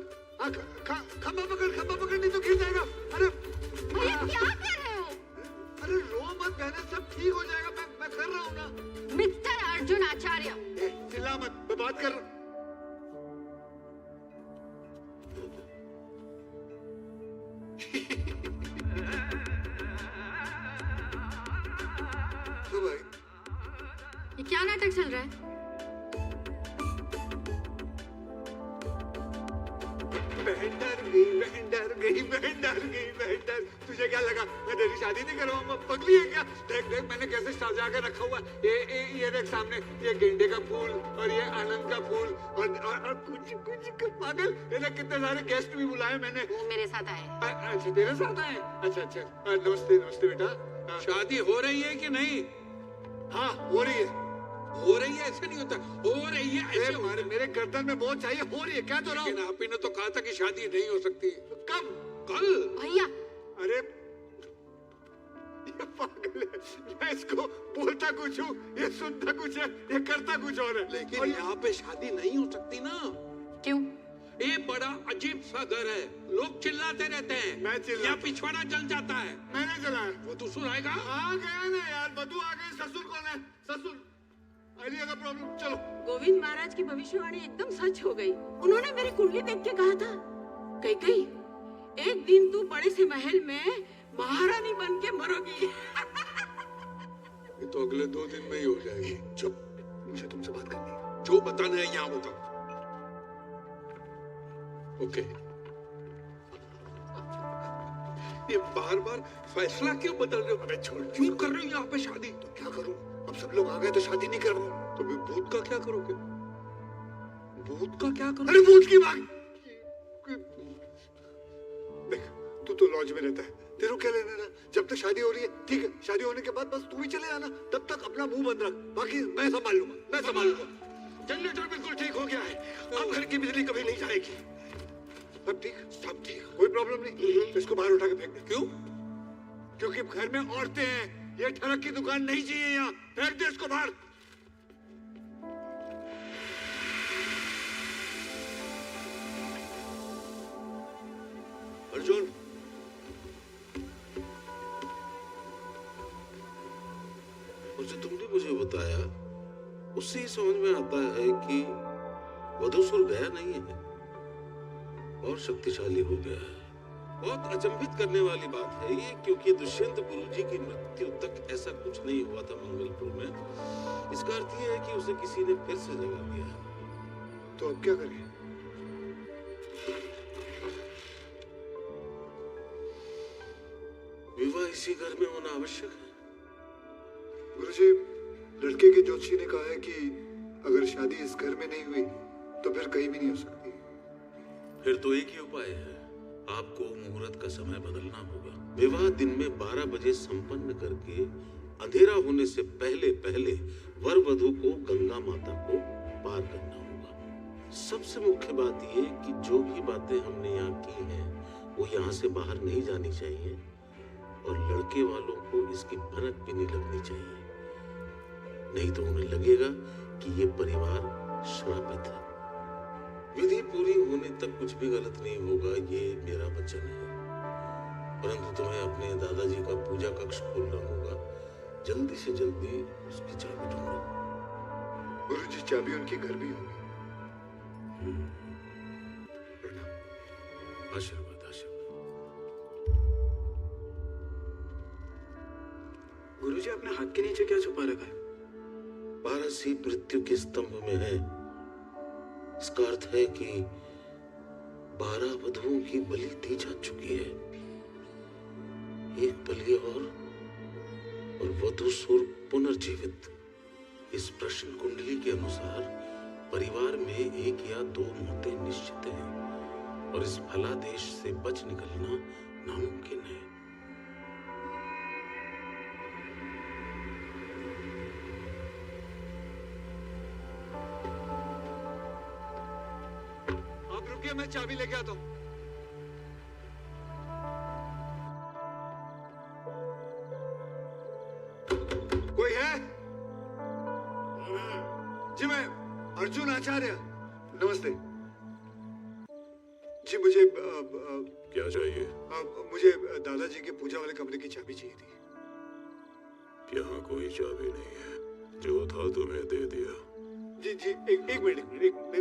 खंबा पकड़ नहीं तो गिर जाएगा। अरे भैया क्या कर रहे हो? अरे रो मत बहने, सब ठीक हो जाएगा। मैं कर रहा हूँ ना। मिस्टर अर्जुन आचार्य, चिल्ला मत, मैं बात कर रहा हूँ। तो भाई ये क्या नाटक चल रहा है? बहन डर गई। तुझे क्या लगा मैं तेरी शादी नहीं करवाऊंगा? पगली है क्या? देख मैंने कैसे सजा के रखा हुआ है। ये देख सामने, ये गेंडे का फूल और ये आनंद का फूल और कुछ पागल। ये देख कितने सारे गेस्ट भी बुलाए मैंने। वो मेरे साथ आए। अच्छा तेरे साथ आए? अच्छा। नमस्ते बेटा। शादी हो रही है कि नहीं? हाँ हो रही है। हो रही है ऐसे नहीं होता, हो रही है ऐसे। मेरे गर्दन में बहुत चाहिए। हो रही है क्या? तो लेकिन आप ही ने तो कहा था कि शादी नहीं हो सकती। कब? कल। भैया अरे ये पागल है। मैं इसको बोलता कुछ हूँ, ये सुनता कुछ है, ये करता कुछ और है। लेकिन यहाँ पे शादी नहीं हो सकती ना। क्यों? ये बड़ा अजीब सा घर है, लोग चिल्लाते रहते हैं। मैं चिल्ला? या पिछवाड़ा जल जाता है। मैंने जलाया। वो तो सुनाएगा। आ गया ना यार, बधू आ गई। ससुर कौन है? ससुर आइडिया का प्रॉब्लम। चलो। गोविंद महाराज की भविष्यवाणी एकदम सच हो गई। उन्होंने मेरी कुंडली देख के कहा था, कई एक दिन तू बड़े से महल में महारानी बन के मरोगी। ये तो अगले 2 दिन में ही हो जाएगी। चुप, मुझे तुमसे बात करनी है। जो बताना है यहाँ बताओ। ओके। ये बार फैसला क्यों बदल रहे हो? अबे छोड़, क्यों कर रहे हो यहाँ पे शादी? तो क्या करूं? अब सब लोग आ गए तो शादी नहीं करवाऊं। तो भूत का क्या करोगे? भूत का क्या करोगे? अरे भूत की बात। देख तू तो लॉज में रहता है, तेरे को क्या लेना ना? जब तक शादी हो रही है ठीक है, शादी होने के बाद बस तू भी चले आना। तब तक अपना मुंह बंद रख, बाकी मैं संभाल लूंगा। जनरेटर बिल्कुल ठीक हो गया है। अब घर की बिजली कभी नहीं जाएगी। सब ठीक, कोई प्रॉब्लम नहीं। इसको बाहर उठा के फेंक दे। क्यों? क्योंकि घर में औरतें हैं। ये ठरक की दुकान नहीं चाहिए यहाँ। फेंक दे इसको बाहर। अर्जुन, और जो तुमने मुझे बताया उससे ही समझ में आता है कि वधूसुर गया नहीं है और शक्तिशाली हो गया है। बहुत अचंभित करने वाली बात है ये, क्योंकि दुष्यंत गुरुजी की मृत्यु तक ऐसा कुछ नहीं हुआ था मंगलपुर में। इसका अर्थ ये है कि उसे किसी ने फिर से जगा दिया है। तो अब क्या करें? विवाह इसी घर में होना आवश्यक है। गुरुजी, लड़के के ज्योतिषी ने कहा है कि अगर शादी इस घर में नहीं हुई तो फिर कहीं भी नहीं हो सकती। फिर तो एक ही उपाय है, आपको मुहूर्त का समय बदलना होगा। विवाह दिन में 12 बजे संपन्न करके अंधेरा होने से पहले पहले वर वधू को गंगा माता को पार करना होगा। सबसे मुख्य बात यह कि जो भी बातें हमने यहाँ की हैं वो यहाँ से बाहर नहीं जानी चाहिए और लड़के वालों को इसकी भनक भी नहीं लगनी चाहिए, नहीं तो उन्हें लगेगा कि ये परिवार श्रापित है। विधि पूरी होने तक कुछ भी गलत नहीं होगा, ये मेरा वचन है। परंतु तुम्हें अपने दादाजी का पूजा कक्ष खोलना होगा। जल्दी से जल्दी उसकी चाबी ढूंढो। गुरुजी, चाबी उनके घर भी होगी। आशीर्वाद आशीर्वाद। गुरुजी, आपने हाथ के नीचे क्या छुपा रखा है? पारसी मृत्यु के स्तंभ में है। इसका अर्थ है कि 12 वधुओं की बलि दी जा चुकी है। एक बलि और वधूसुर पुनर्जीवित। इस प्रश्न कुंडली के अनुसार परिवार में 1 या 2 मौतें निश्चित हैं और इस फलादेश से बच निकलना नामुमकिन है। आप रुकिए, मैं चाबी लेके आता हूँ। कोई है? जी, मैं अर्जुन आचार्य। नमस्ते जी, मुझे क्या चाहिए? मुझे दादाजी के पूजा वाले कमरे की चाबी चाहिए थी। यहाँ कोई चाबी नहीं है, जो था तुम्हें दे दिया। जी जी, एक मिनट,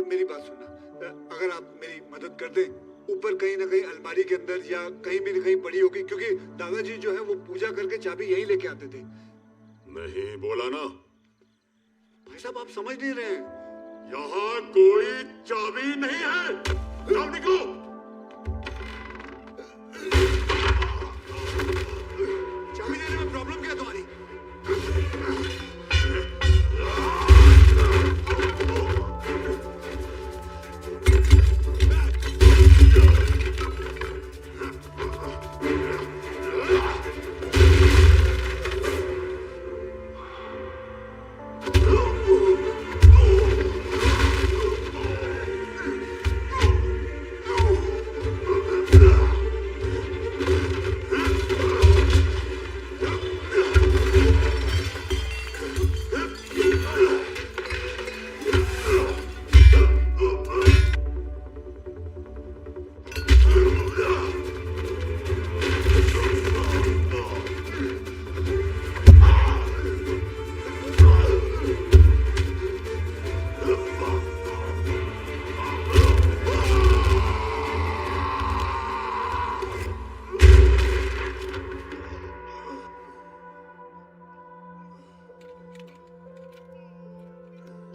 मेरी बात सुनना। अगर आप मेरी मदद कर दें, ऊपर कहीं ना कहीं अलमारी के अंदर या कहीं भी कहीं पड़ी होगी, क्योंकि दादाजी जो है वो पूजा करके चाबी यहीं लेके आते थे। नहीं बोला ना? भाई साहब, आप समझ नहीं रहे हैं। यहाँ कोई चाबी नहीं है। जाओ, निकलो। चाबी देने में प्रॉब्लम क्या तुम्हारी?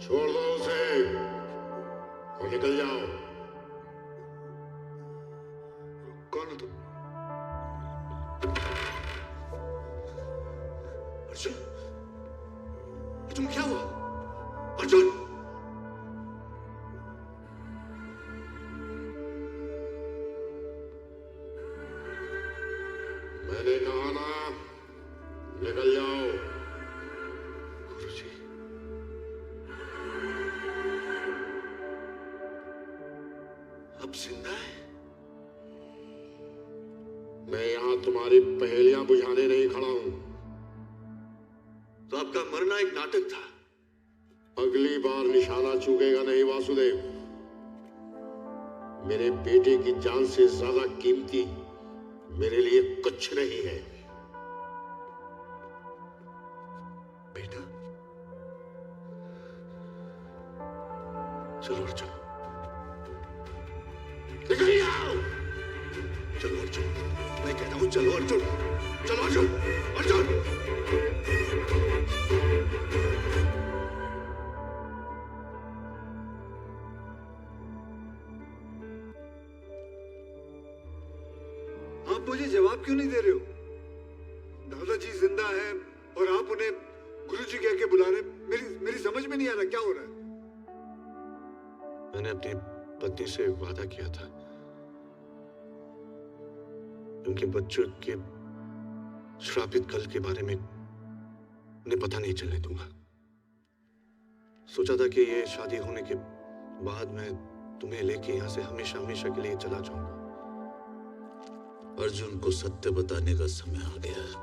छोड़ दो उसे और निकल जाओ। कौन हो तुम? अर्जुन, तुम क्या हुआ? अर्जुन, मैंने कहा ना, निकल जाओ। गुरुजी, अब जिंदा है? मैं यहाँ तुम्हारी पहेलियां बुझाने नहीं खड़ा हूं। तो आपका मरना एक नाटक था। अगली बार निशाना चूकेगा नहीं वासुदेव। मेरे बेटे की जान से ज्यादा कीमती मेरे लिए कुछ नहीं है। बेटा। चलो अर्जुन, चलो अर्जुन, मैं कहता हूं चलो अर्जुन, चलो अर्जुन, अर्जुन। आप मुझे जवाब क्यों नहीं दे रहे हो? दादाजी जिंदा है और आप उन्हें गुरुजी कह के बुला रहे। मेरी समझ में नहीं आ रहा क्या हो रहा है। मैंने अपनी पत्नी से वादा किया था उनके बच्चों के श्रापित कल के बारे में उन्हें पता नहीं चलने दूंगा। सोचा था कि ये शादी होने के बाद मैं तुम्हें लेके यहाँ से हमेशा हमेशा के लिए चला जाऊंगा। अर्जुन को सत्य बताने का समय आ गया है।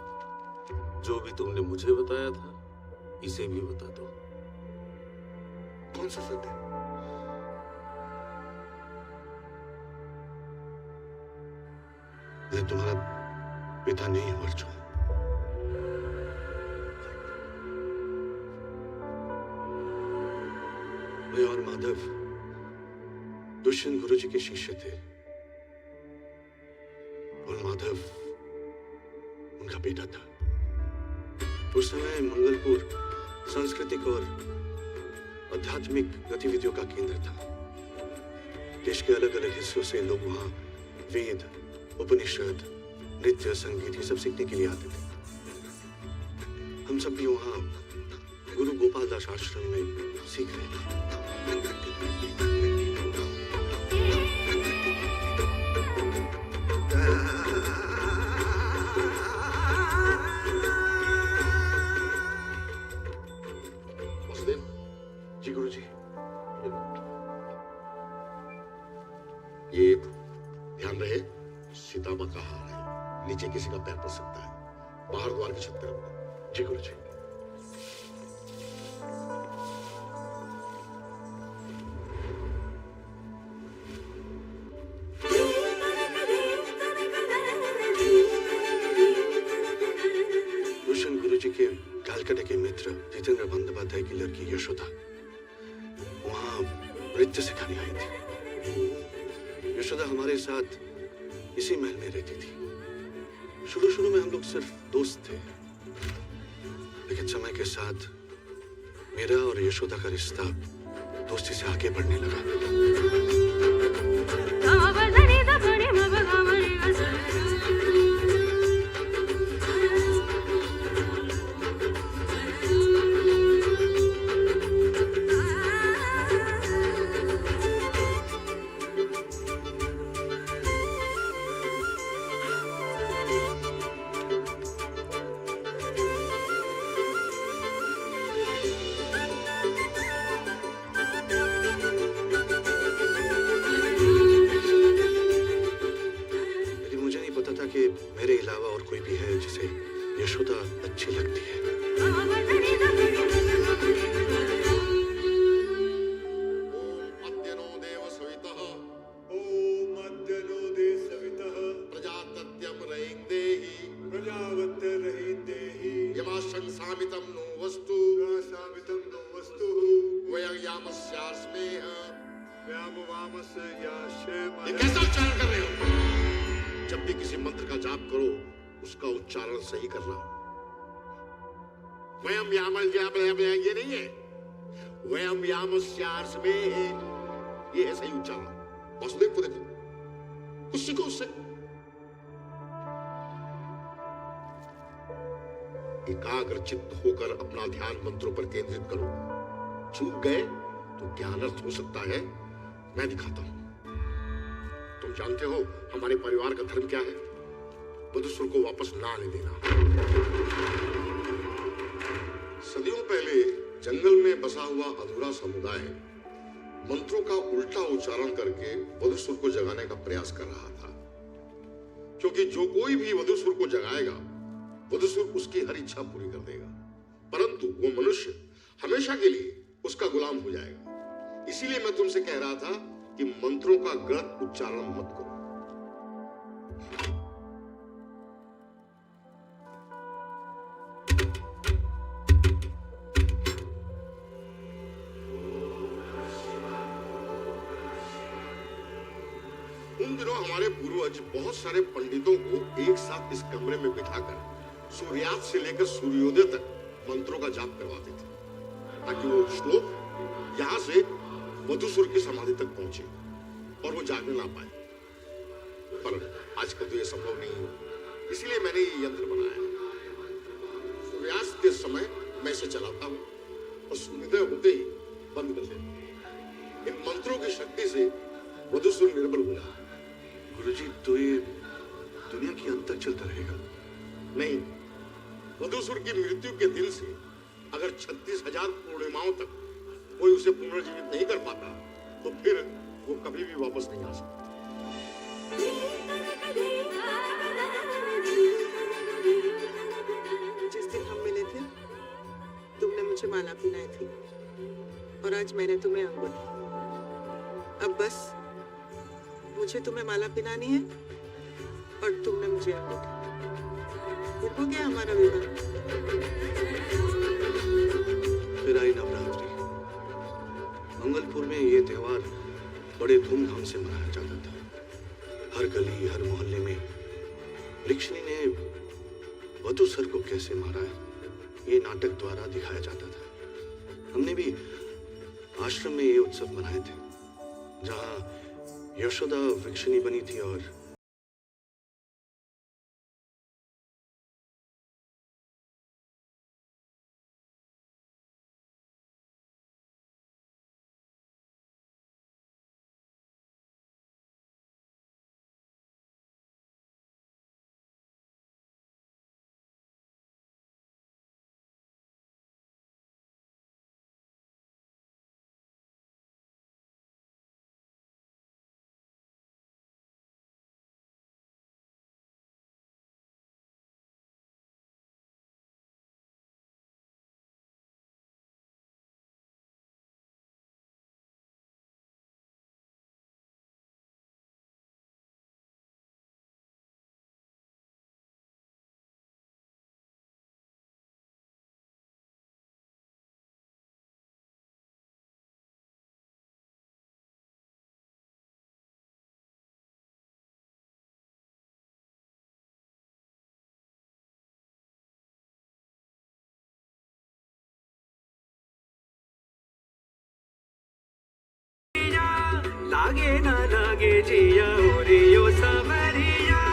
जो भी तुमने मुझे बताया था इसे भी बता दो। कौन सा सत्य? मैं तुम्हारा पिता नहीं हूं अर्जुन। मैं और माधव दुष्यंत गुरुजी के शिष्य थे और माधव उनका बेटा था। उस समय मंगलपुर सांस्कृतिक और आध्यात्मिक गतिविधियों का केंद्र था। देश के अलग अलग हिस्सों से लोग वहां वेद, उपनिषद, नृत्य, संगीत ये सब सीखने के लिए आते थे। हम सब भी वहां गुरु गोपाल दास आश्रम में सीख रहे थे। वासुदेव जी गुरुजी। ये ध्यान रहे, सीतामा का हार है, नीचे किसी का पैर पड़ सकता है। बाहर द्वार की छत पे रखो। जी गुरुजी। दुष्यंत गुरुजी के कालकाटा के मित्र जितेंद्र बंदोपाध्याय की लड़की यशोदा वहां नृत्य सिखाने आई थी। यशोदा हमारे साथ इसी महल में रहती थी। शुरू शुरू में हम लोग सिर्फ दोस्त थे, लेकिन समय के साथ मेरा और यशोदा का रिश्ता दोस्ती से आगे बढ़ने लगा। मेरे अलावा और कोई भी है जिसे यशोदा अच्छी लगती है। अद्यनो देव सवितः, ओम अद्यनो देव सवितः, प्रजातत्यं रयिन्देहि, प्रजावत्य रहिन्देहि, यमाशंसामितं नो वस्तु, सामितं नो वस्तु, वयं यामस्यास्मेह, व्यामवामस्य याशेम। ये कैसा उच्चारण कर रहे हो? जब भी किसी मंत्र का जाप करो उसका उच्चारण सही करना। वयम यामल ये नहीं है, वयम यामस्यास्मे, ये है सही उच्चारण। वासुदेव को देखो, कुछ सीखो उससे। एकाग्र चित्त होकर अपना ध्यान मंत्रों पर केंद्रित करो। चूक गए तो ज्ञानर्थ हो सकता है। मैं दिखाता हूं। तुम जानते हो हमारे परिवार का धर्म क्या है? वधूसुर को वापस ना आने देना। सदियों पहले जंगल में बसा हुआ अधूरा समुदाय मंत्रों का उल्टा उच्चारण करके वधूसुर को जगाने का प्रयास कर रहा था। क्योंकि जो कोई भी वधूसुर को जगाएगा, वधूसुर उसकी हर इच्छा पूरी कर देगा, परंतु वो मनुष्य हमेशा के लिए उसका गुलाम हो जाएगा। इसीलिए मैं तुमसे कह रहा था कि मंत्रों का गलत उच्चारण मत करो। उन दिनों हमारे पूर्वज बहुत सारे पंडितों को एक साथ इस कमरे में बिठाकर सूर्यास्त से लेकर सूर्योदय तक मंत्रों का जाप करवाते थे, ताकि वो श्लोक यहाँ से वधूसुर की समाधि तक पहुंचे और वो जागने ना पाए। पर आजकल तो ये संभव नहीं है, इसीलिए मैंने ये यंत्र बनाया है। सूर्यास्त के समय मैं इसे चलाता हूँ और सूर्योदय होते ही बंद कर देता हूँ। इन मंत्रों की शक्ति से वधूसुर निर्बल हो जाता है। गुरुजी, तो ये दुनिया के अंत तक चलता रहेगा? नहीं, वधूसुर की मृत्यु के दिन से अगर 36,000 पूर्णिमाओं तक कोई उसे पुनर्जीवित नहीं कर पाता, तो फिर वो कभी भी वापस नहीं आ सकता। जिस दिन हम मिले थे, तुमने मुझे माला पहनाई थी और आज मैंने तुम्हें अंगूठी। अब बस मुझे तुम्हें माला पहनानी है और तुमने मुझे अंगूठी। फिर हो गया हमारा विवाह। फिर आई नवरात्रि। मंगलपुर में ये त्योहार बड़े धूमधाम से मनाया जाता था। हर गली, हर मोहल्ले में वृक्षिणी ने वधूसर को कैसे मारा है, ये नाटक द्वारा दिखाया जाता था। हमने भी आश्रम में ये उत्सव मनाए थे, जहाँ यशोदा वृक्षिणी बनी थी और लागे ना लागे जिया रे यो सवरिया।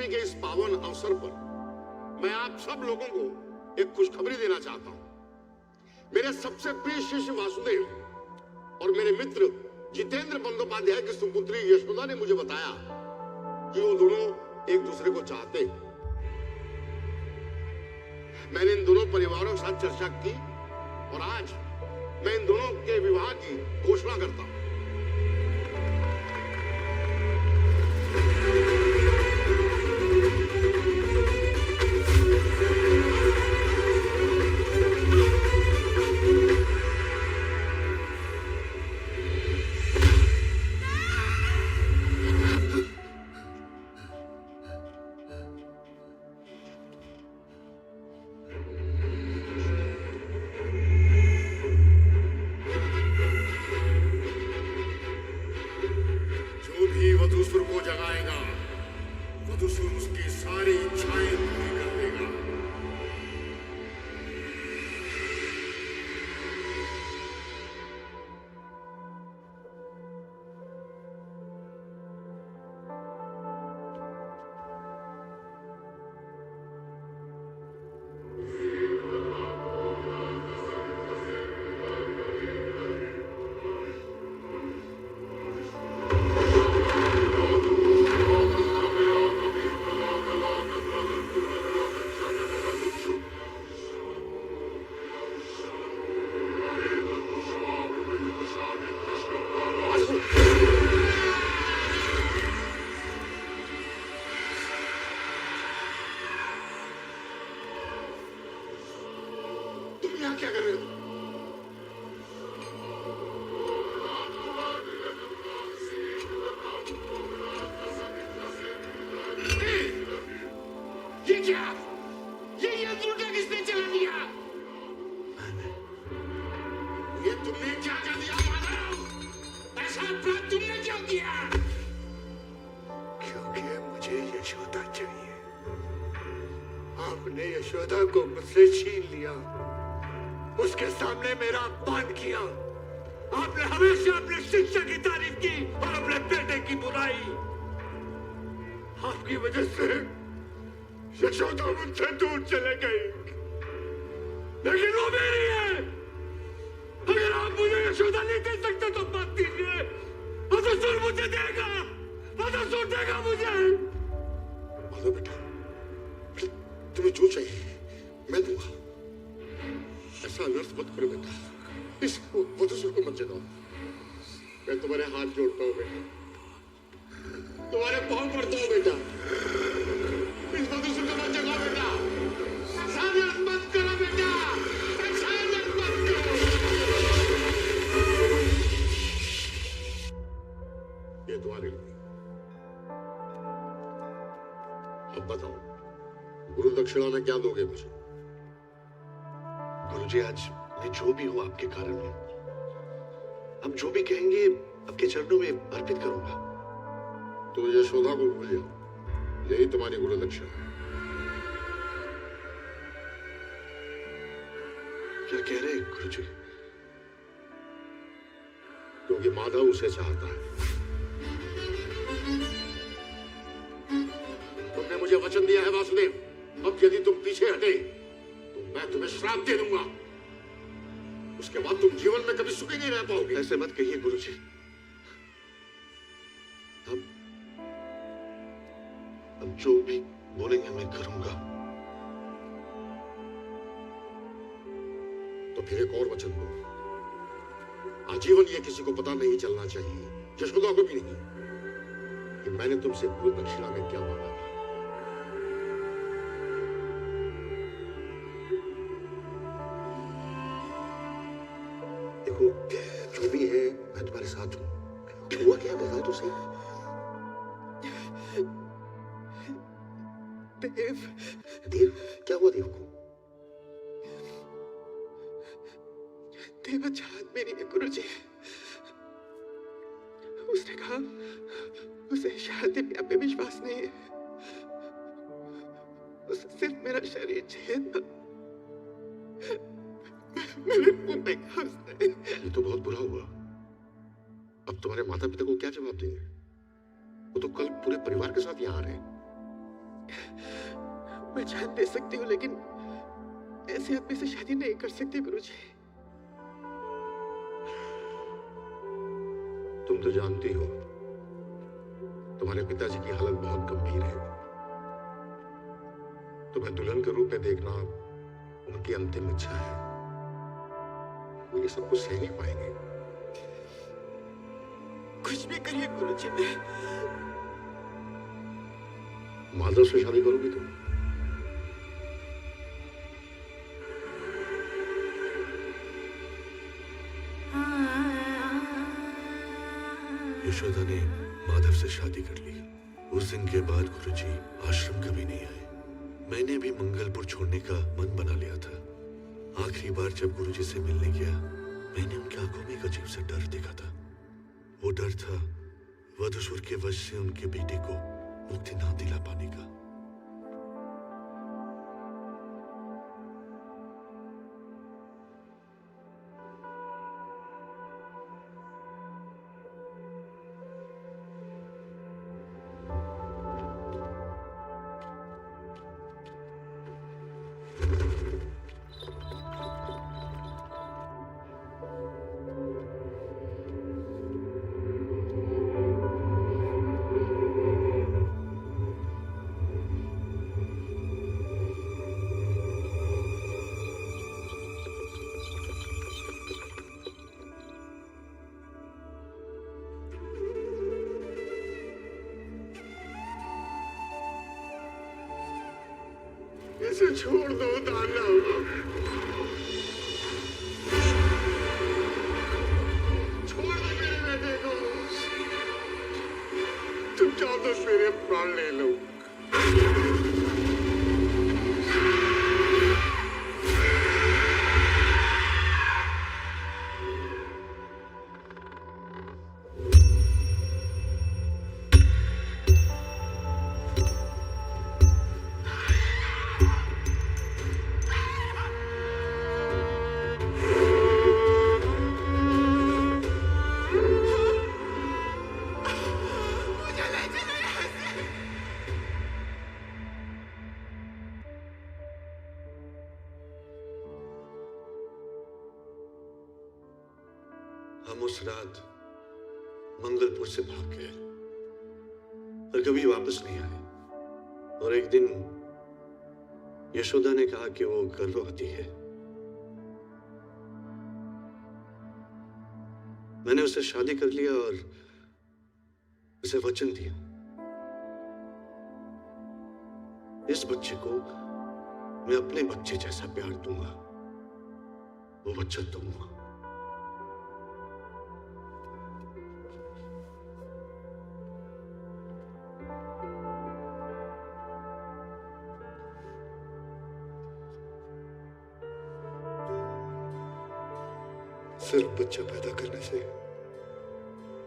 के इस पावन अवसर पर मैं आप सब लोगों को एक खुशखबरी देना चाहता हूं। मेरे सबसे प्रिय शिष्य वासुदेव और मेरे मित्र जितेंद्र बंदोपाध्याय की सुपुत्री यशोदा ने मुझे बताया कि वो दोनों एक दूसरे को चाहते हैं। मैंने इन दोनों परिवारों के साथ चर्चा की और आज मैं इन दोनों के विवाह की घोषणा करता हूं। यशोदा को मुझसे छीन लिया, उसके सामने मेरा अपमान किया। आपने हमेशा अपने शिक्षा की तारीफ की और अपने बेटे की बुराई। आपकी वजह से यशोदा मुझसे दूर चले गई, लेकिन वो मेरी है। अगर आप मुझे यशोदा नहीं दे सकते तो मत दीजिए, मधुसूर मुझे देगा, मधुसूर देगा मुझे। माधव बेटा, तुम्हें जो चाहिए मैं दूंगा। ऐसा अनर्थ मत करो बेटा, इस मधुसूर को मत जगाओ। मैं तुम्हारे हाथ जोड़ता हूँ बेटा, तुम्हारे पाँव पड़ता हूँ बेटा। इस मधुसूर को मत जगाओ बेटा, ऐसा अनर्थ मत करो बेटा, ऐसा अनर्थ मत करो। ये तुम्हारे लिए। अब बताओ, गुरु दक्षिणा में क्या दोगे मुझे? गुरुजी, आज मैं जो भी हूं आपके कारण हूं। अब जो भी कहेंगे आपके चरणों में अर्पित करूंगा। तो यशोदा को भूल जाओ, यही तुम्हारी गुरु दक्षिणा है। क्या कह रहे हैं गुरुजी? क्योंकि माधव उसे चाहता है। तुमने मुझे वचन दिया है वासुदेव, अब यदि तुम पीछे हटे तो मैं तुम्हें श्राप दे दूंगा। उसके बाद तुम जीवन में कभी सुखी नहीं रह पाओगे। ऐसे मत कहिए गुरुजी। अब जो भी बोलेंगे मैं करूंगा। तो फिर एक और वचन दो, आजीवन ये किसी को पता नहीं चलना चाहिए, यशोदा को भी नहीं, कि मैंने तुमसे गुरु दक्षिणा में क्या मांगा था। देखो, जो भी है मैं तुम्हारे साथ हूं। हुआ क्या बताओ तो सही। देव, देव क्या हुआ देव को? देव अच्छा आदमी नहीं है गुरुजी। उसने कहा उसे शादी ब्याह पे विश्वास नहीं है, उसे सिर्फ मेरा शरीर चाहिए था। मेरे मुंह पे घास नहीं। ये तो बहुत बुरा हुआ। अब तुम्हारे माता पिता को क्या जवाब देंगे? वो तो कल पूरे परिवार के साथ यहाँ आ रहे हैं। मैं जान दे सकती हूँ, लेकिन ऐसे आदमी से शादी नहीं कर सकती गुरुजी। तुम तो जानती हो तुम्हारे पिताजी की हालत बहुत गंभीर है। तुम्हें दुल्हन के रूप में देखना उनकी अंतिम इच्छा है। वो ये सब कुछ सह नहीं पाएंगे। कुछ भी करिए गुरुजी, मैं माधव से शादी करोगी तुम? यशोदा ने माधव से शादी कर ली। उस दिन के बाद गुरुजी आश्रम कभी नहीं आए। मैंने भी मंगलपुर छोड़ने का मन बना लिया था। आखिरी बार जब गुरुजी से मिलने गया, मैंने उनकी आंखों में एक अजीब सा डर देखा था। वो डर था वधूसुर के वश से उनके बेटे को मुक्ति ना दिला पाने का। इसे छोड़ दो दानव। छोड़ दो मेरे बेटे को। तुम चाहो तो मेरे प्राण ले लो। हम उस रात मंगलपुर से भाग गए और कभी वापस नहीं आए। और एक दिन यशोदा ने कहा कि वो गर्भवती है। मैंने उससे शादी कर लिया और उसे वचन दिया, इस बच्चे को मैं अपने बच्चे जैसा प्यार दूंगा, वो बच्चा दूंगा। सिर्फ बच्चा पैदा करने से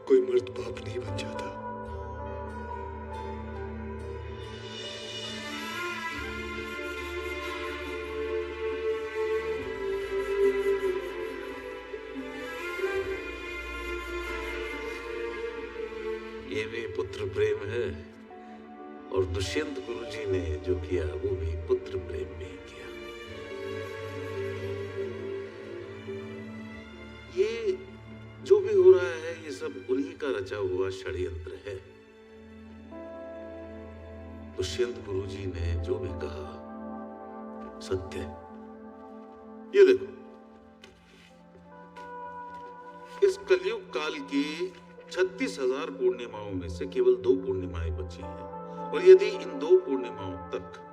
कोई मर्द बाप नहीं बन जाता। ये भी पुत्र प्रेम है, और दुष्यंत गुरुजी ने जो किया वो भी पुत्र प्रेम में किया। ये जो भी हो रहा है ये सब उन्हीं का रचा हुआ षड्यंत्र है। दुष्यंत गुरुजी ने जो भी कहा सत्य। ये देखो, इस कलयुग काल की 36,000 पूर्णिमाओं में से केवल 2 पूर्णिमाएं बची हैं, और यदि इन 2 पूर्णिमाओं तक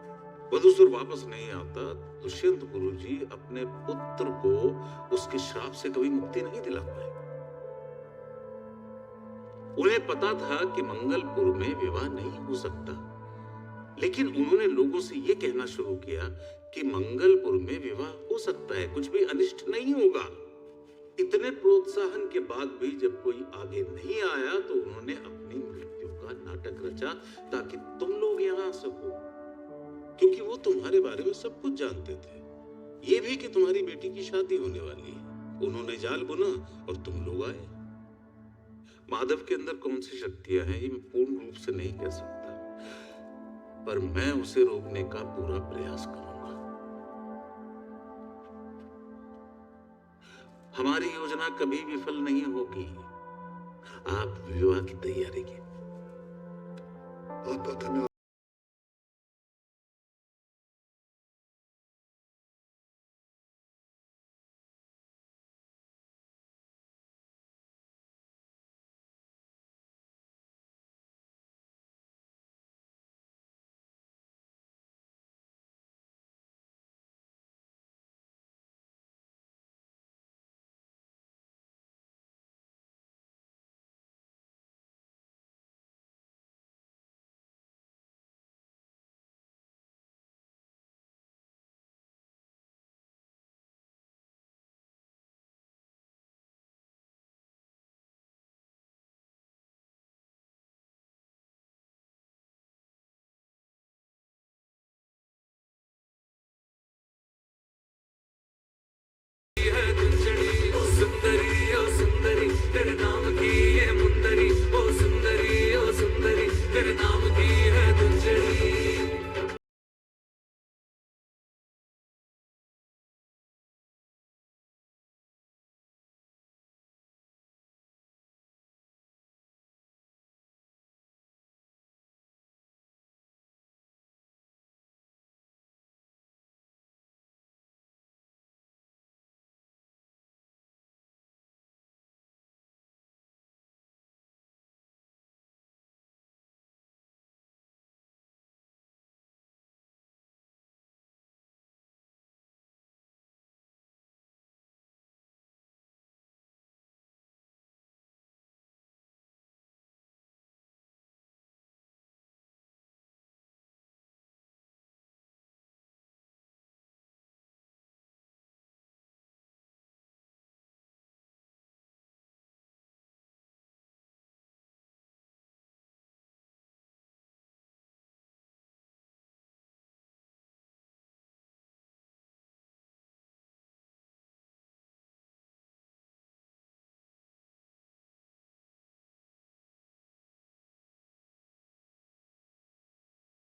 वधूसुर वापस नहीं आता, दुष्यंत गुरुजी अपने पुत्र को उसके श्राप से कभी मुक्ति नहीं दिला पाए। उन्हें पता था कि मंगलपुर में विवाह नहीं हो सकता, लेकिन उन्होंने लोगों से यह कहना शुरू किया कि मंगलपुर में विवाह हो सकता है, कुछ भी अनिष्ट नहीं होगा। इतने प्रोत्साहन के बाद भी जब कोई आगे नहीं आया तो उन्होंने अपनी मृत्यु का नाटक रचा ताकि तुम लोग यहां आ सको, क्योंकि वो तुम्हारे बारे में सब कुछ जानते थे। ये भी कि तुम्हारी बेटी की शादी होने वाली है। उन्होंने जाल बुना और तुम लोग आए। माधव के अंदर कौन सी शक्तियां हैं ये मैं पूर्ण रूप से नहीं कह सकता, पर मैं उसे रोकने का पूरा प्रयास करूंगा। हमारी योजना कभी विफल नहीं होगी। आप विवाह की तैयारी की। बहुत बहुत धन्यवाद। सुंदरी ओ सुंदरी तेरे नाम की है मुंदरी, ओ सुंदरी तेरे नाम की है गुंजड़ी।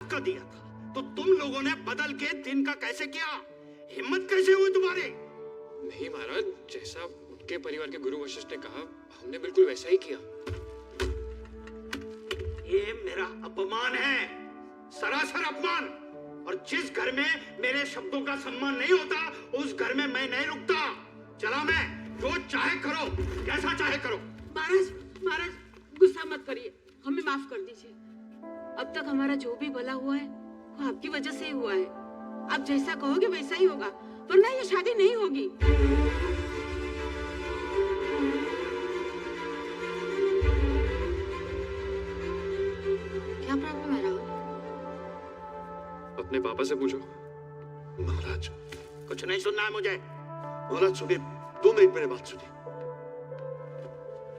का दिया था तो तुम लोगों ने बदल के दिन का कैसे किया? हिम्मत कैसे हुई तुम्हारी? नहीं महाराज, जैसा उनके परिवार के गुरु वशिष्ठ ने कहा हमने बिल्कुल वैसा ही किया। ये मेरा अपमान है, सरासर अपमान। और जिस घर में मेरे शब्दों का सम्मान नहीं होता उस घर में मैं नहीं रुकता। चला मैं, जो चाहे करो, कैसा चाहे करो। महाराज गुस्सा मत करिए, हमें माफ कर दीजिए। अब तक हमारा जो भी भला हुआ है वो आपकी वजह से ही हुआ है। आप जैसा कहोगे वैसा ही होगा, वरना ये शादी नहीं होगी। क्या प्रॉब्लम है राहुल? अपने पापा से पूछो। महाराज कुछ नहीं सुनना है मुझे। महाराज सुनिए, 2 मिनट मेरी बात सुनिए।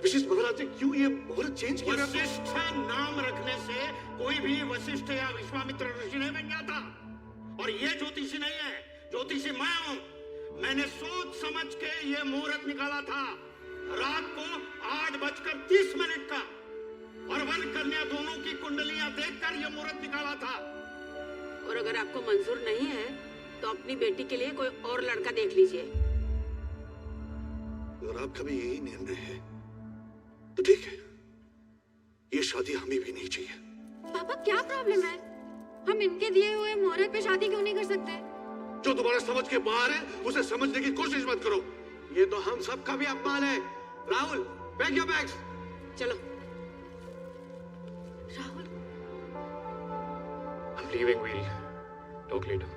वशिष्ठ महाराज ने क्यों ये मुहूर्त चेंज किया? वशिष्ठ नाम रखने से कोई भी वशिष्ठ या विश्वामित्र ऋषि नहीं बन जाता। और ये ज्योतिषी नहीं है, ज्योतिषी मैं हूं। मैंने सोच समझ के ये मुहूर्त निकाला था, रात को 8:30 का। और वन कन्या दोनों की कुंडलियां देखकर ये मुहूर्त निकाला था। और अगर आपको मंजूर नहीं है तो अपनी बेटी के लिए कोई और लड़का देख लीजिए। अगर आपका भी यही निर्णय है तो ठीक है, ये शादी हमें भी नहीं चाहिए। पापा क्या प्रॉब्लम है? हम इनके दिए हुए मुहूर्त पे शादी क्यों नहीं कर सकते? जो तुम्हारे समझ के बाहर है उसे समझने की कोशिश मत करो। ये तो हम सबका भी अपमान है। Rahul, pack your bags. चलो Rahul. I'm leaving, we'll talk later.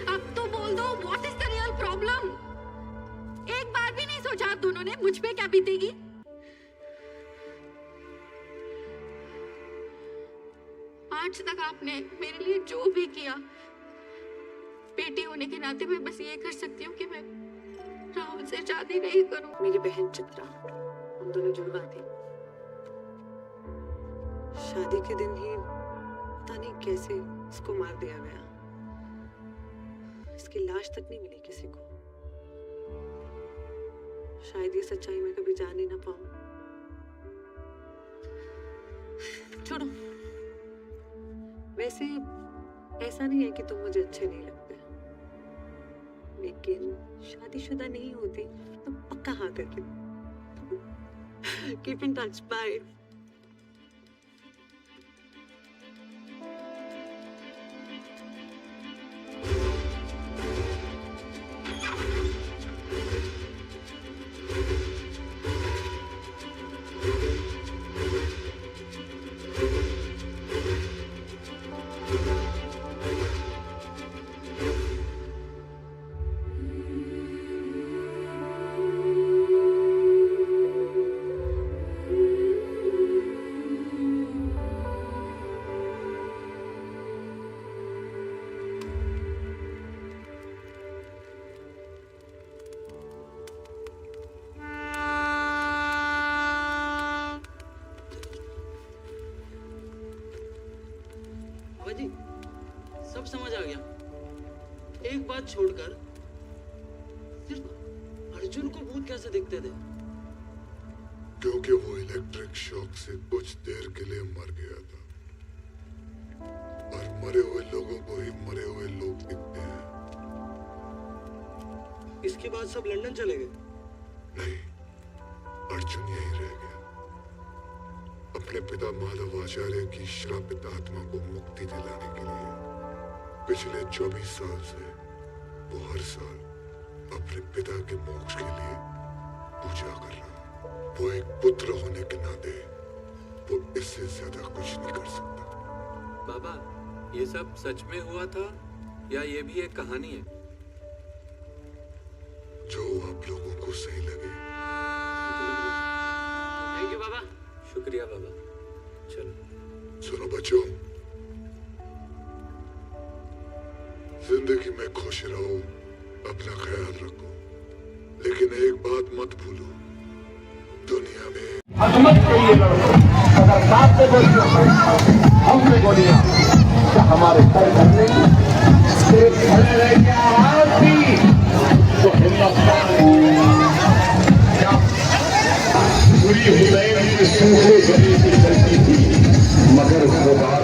अब तो बोल दो, what is the real problem? एक बार भी नहीं सोचा आप दोनों ने मुझ पे क्या बीतेगी? आज तक आपने मेरे लिए जो भी किया, बेटी होने के नाते मैं बस ये कर सकती हूँ कि मैं राहुल से शादी नहीं करूं। मेरी बहन चित्रा, हम दोनों जुड़वा थे। शादी के दिन ही पता नहीं कैसे इसको मार दिया गया। इसकी लाश तक नहीं मिली किसी को। शायद ये सच्चाई मैं कभी जान ही ना पाऊं। छोड़ो, वैसे ऐसा नहीं है कि तुम मुझे अच्छे नहीं लगते, लेकिन शादीशुदा नहीं होती तो पक्का हाँ करके। Keep in touch, bye. जी सब समझ आ गया। एक बात छोड़कर सिर्फ अर्जुन को भूत कैसे दिखते थे? क्योंकि वो इलेक्ट्रिक शॉक से कुछ देर के लिए मर गया था, और मरे हुए लोगों को ही मरे हुए लोग दिखते हैं। इसके बाद सब लंदन चले गए? नहीं, अर्जुन यहीं रह गया। अपने पिता माधव आचार्य की श्रापित आत्मा को मुक्ति दिलाने के लिए पिछले 24 साल से वो हर साल अपने पिता के मोक्ष के लिए पूजा कर रहा। वो एक पुत्र होने के नाते वो इससे ज्यादा कुछ नहीं कर सकता। बाबा, ये सब सच में हुआ था या ये भी एक कहानी है? जो आप लोगों को सही लगे। थैंक यू बाबा। शुक्रिया बाबा। चलो। सुनो बच्चों, जिंदगी में खुश रहो, अपना ख्याल रखो, लेकिन एक बात मत भूलो, दुनिया में अजमत के लिए लड़ो। अगर बाप से बोलिए, हमसे बोलिए, तो हमारे सर करने सिर्फ खड़े रह गया आवाज भी तो हिंदुस्तान पूरी हुसैन की सूखे गली से चलती थी, मगर वो बात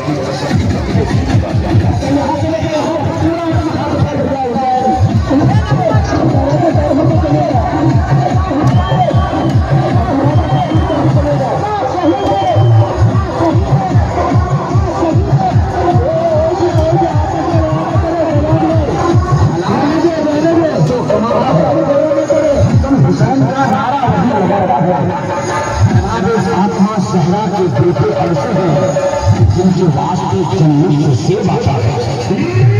सहरा के बेटे ऐसे हैं जिनकी राष्ट्रीय जन्म से बात है।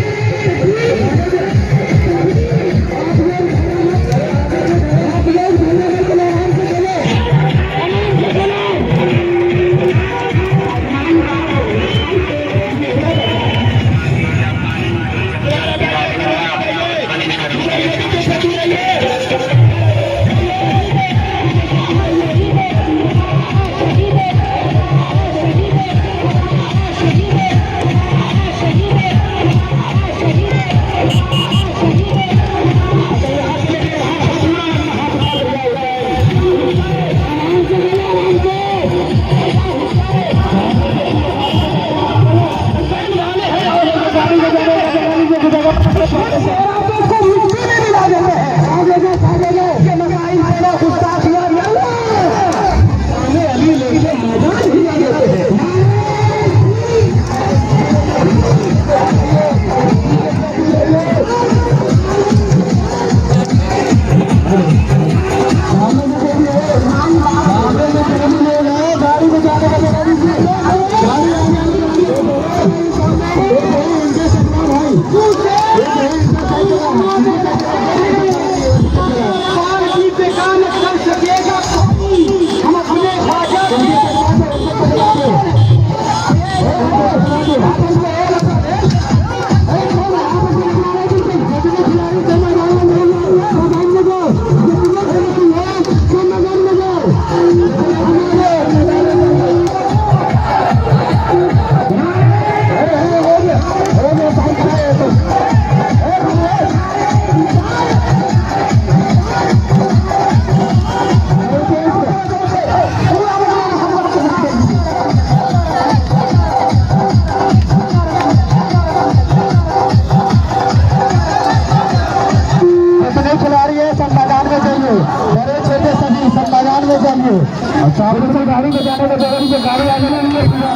और सामने से गाड़ी को जाने का जगह से गाड़ी आगे नहीं लगेगा।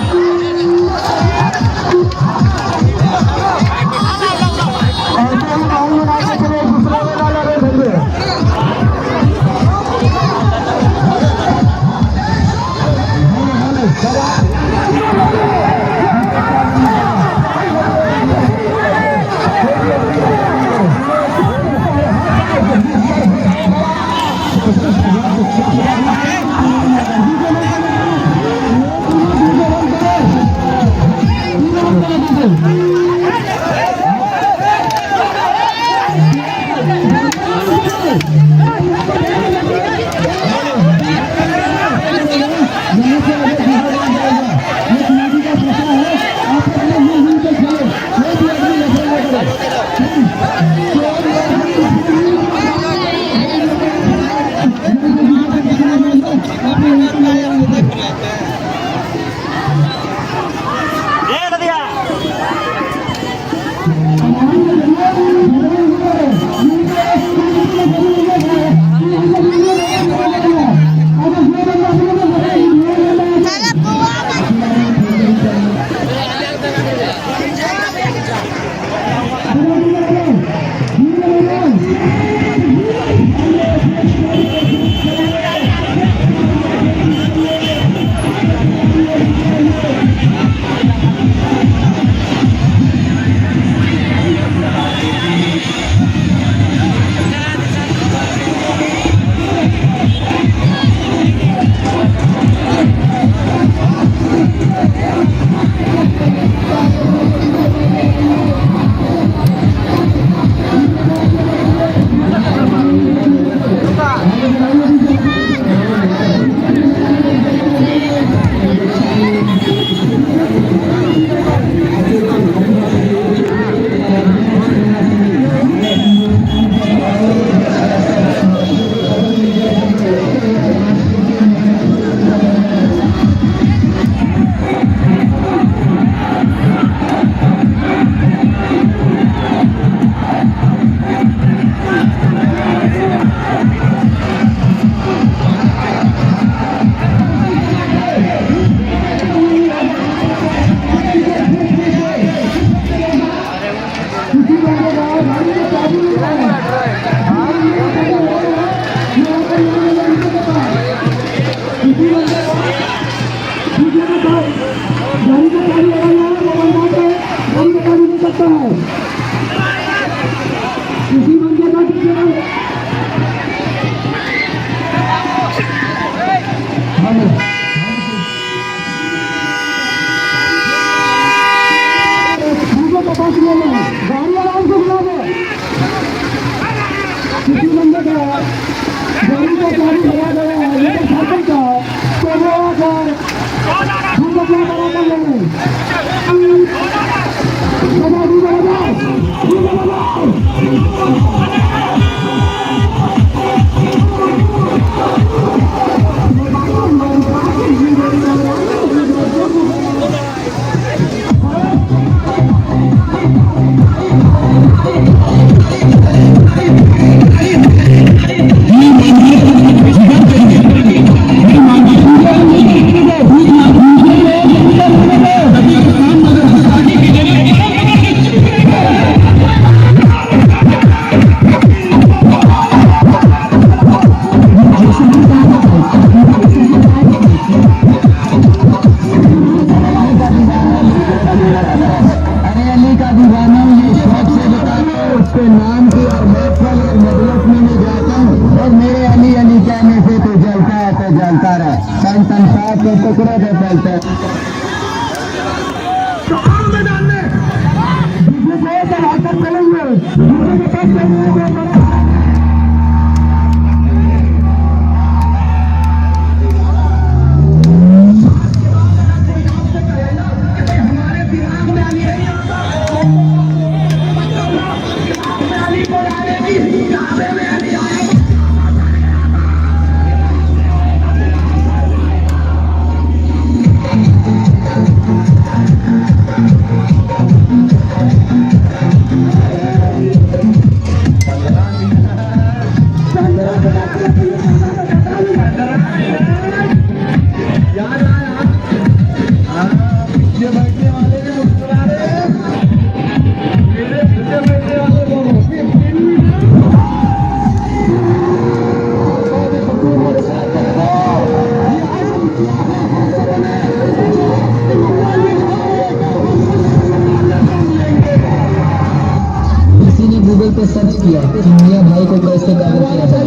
गूगल पे सर्च किया कि मियाँ भाई को कैसे काबू किया जाए,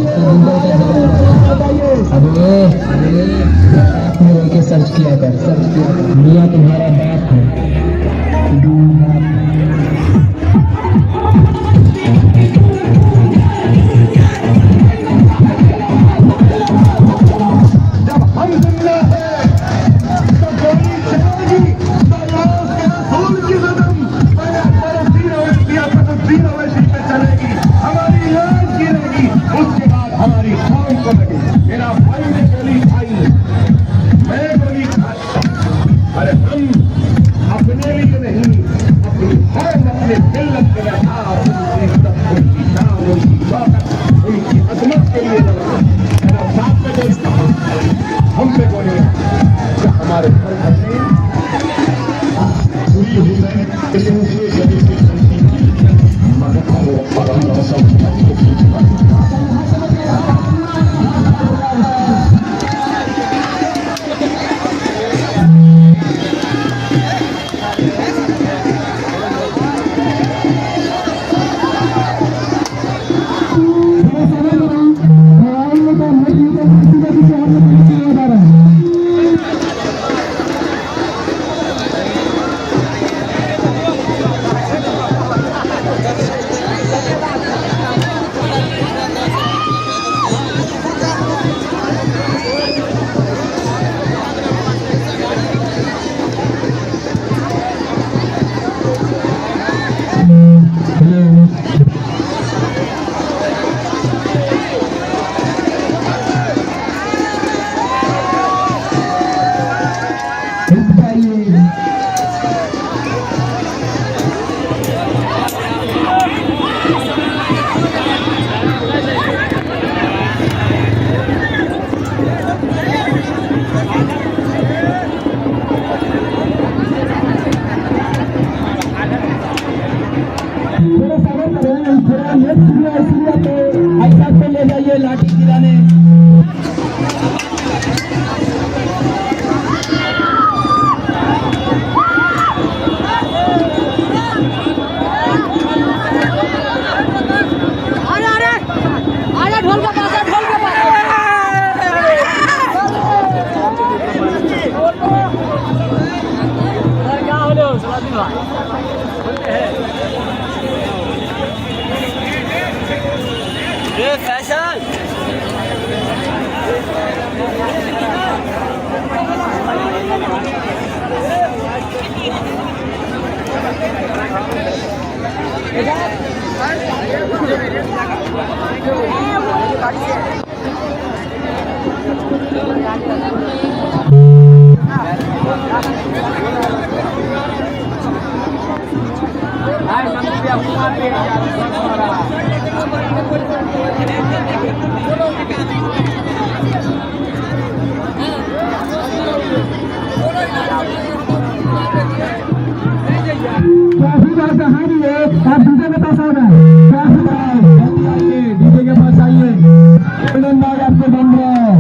अबे ऐप में रह के सर्च किया कर, सर्च किया मियाँ तुम्हारा बाप है। ले जाइए लाठी गिराने। डीजे के पास आइए, आपको बन रहा है।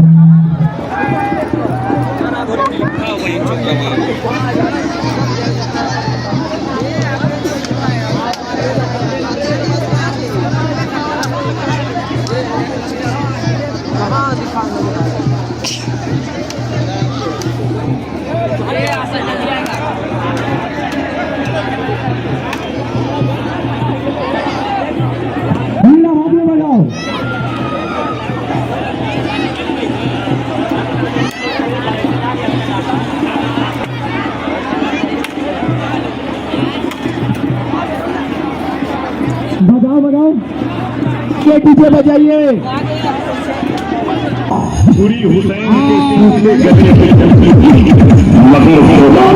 बजाओ ये डीजे बजाइए। पूरी हुसैन के सिलसिले मगर खुदा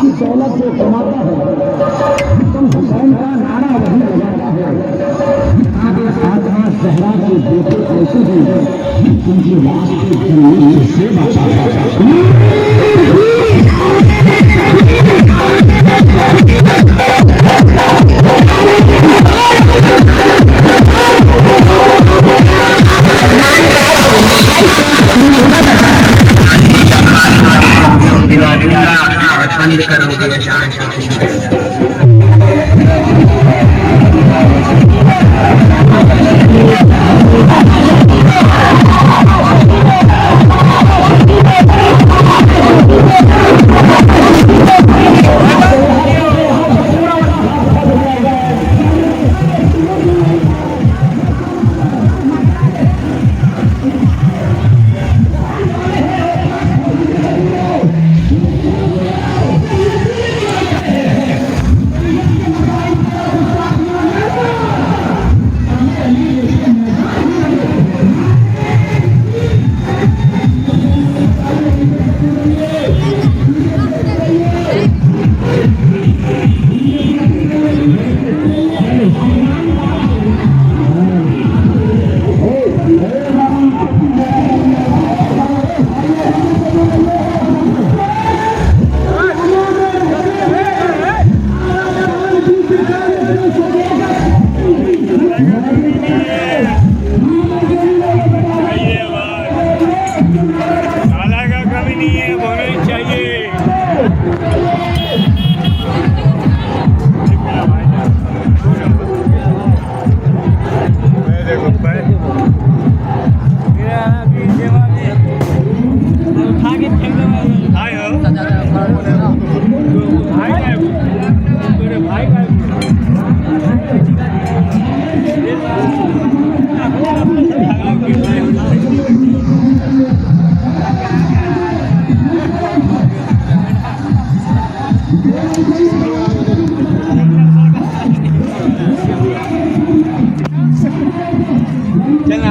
की दौलत से कमाता है, तुम हुसैन का नारा वही लगाता है। जनाबे फातिमा ज़हरा के बेटे ऐसे हैं जिनकी लाश के जलने से बचा है। आसानी से करोगे शान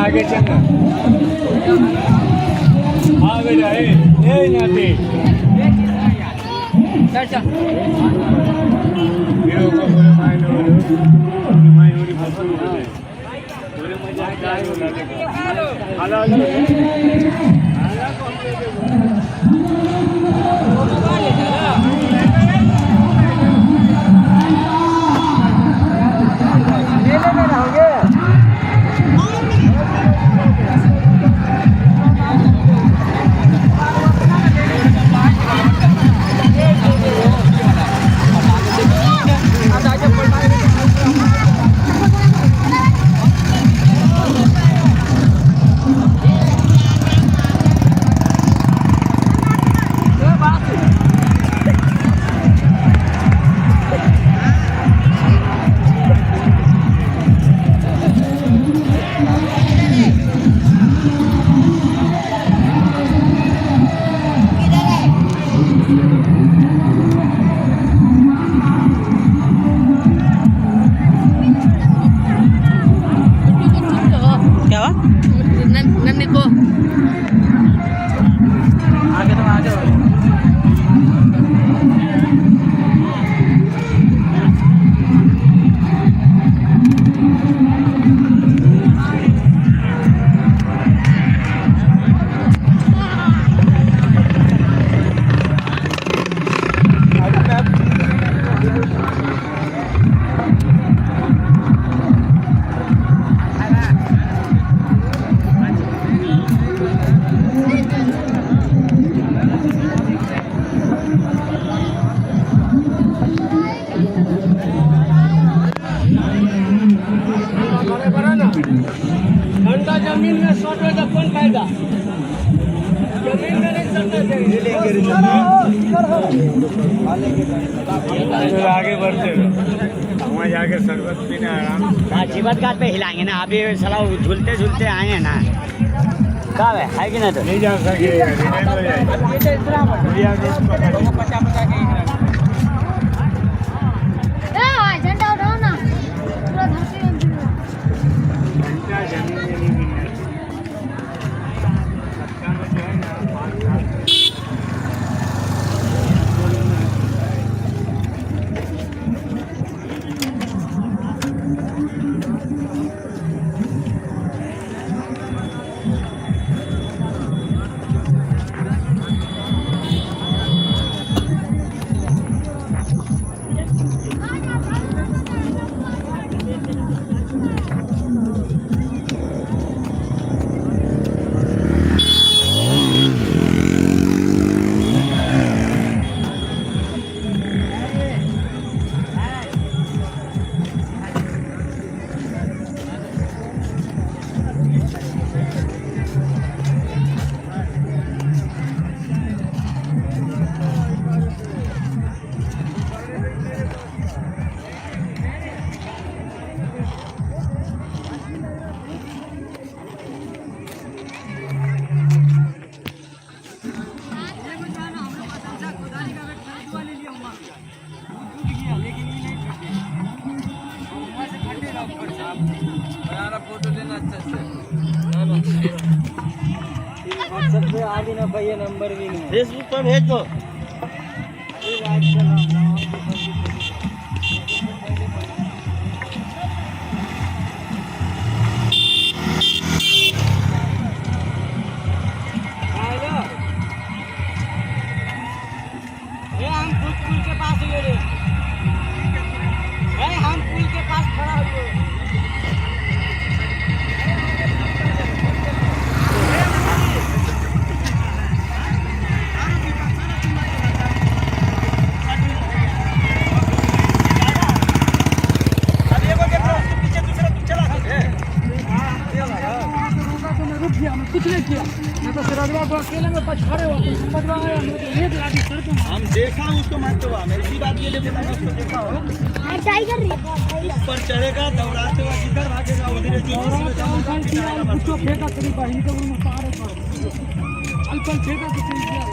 आगे चलना आगे जाए ए नाते चल हीरो को बोले मायने वाली फसल बोले मजा काय होला देखो हालो जमीन में शॉर्ट में कौन फायदा जमीन में नहीं चलना चाहिए आगे बढ़ते वहाँ जाके शरबत पीने आराम जीवत घाट पे हिलाएंगे ना अभी साला झूलते झूलते आए हैं ना कब है कि नहीं तो नहीं जा सके झंडा उठाओ ना पूरा व्हाट्सएप पे आ भी ना पाइए, नंबर भी नहीं, फेसबुक पर भेज दो। हम पुल के पास हुए रे, हम पुल के पास खड़ा हुए। कुछ नहीं किया, मैं तो सिराजवा को अकेले में पछाड़े हुआ तो समझ रहा है, मुझे लेट लगी सर को। हम देखा उसको मारते हुआ, मैं इसी बात के लिए बोला मैं उसको देखा हूँ। टाइगर ऊपर चढ़ेगा, दौड़ाते हुआ किधर भागेगा, उधर उसको फेंका तेरी बहन के मुंह में पार अल्पल फेंका तो सही किया।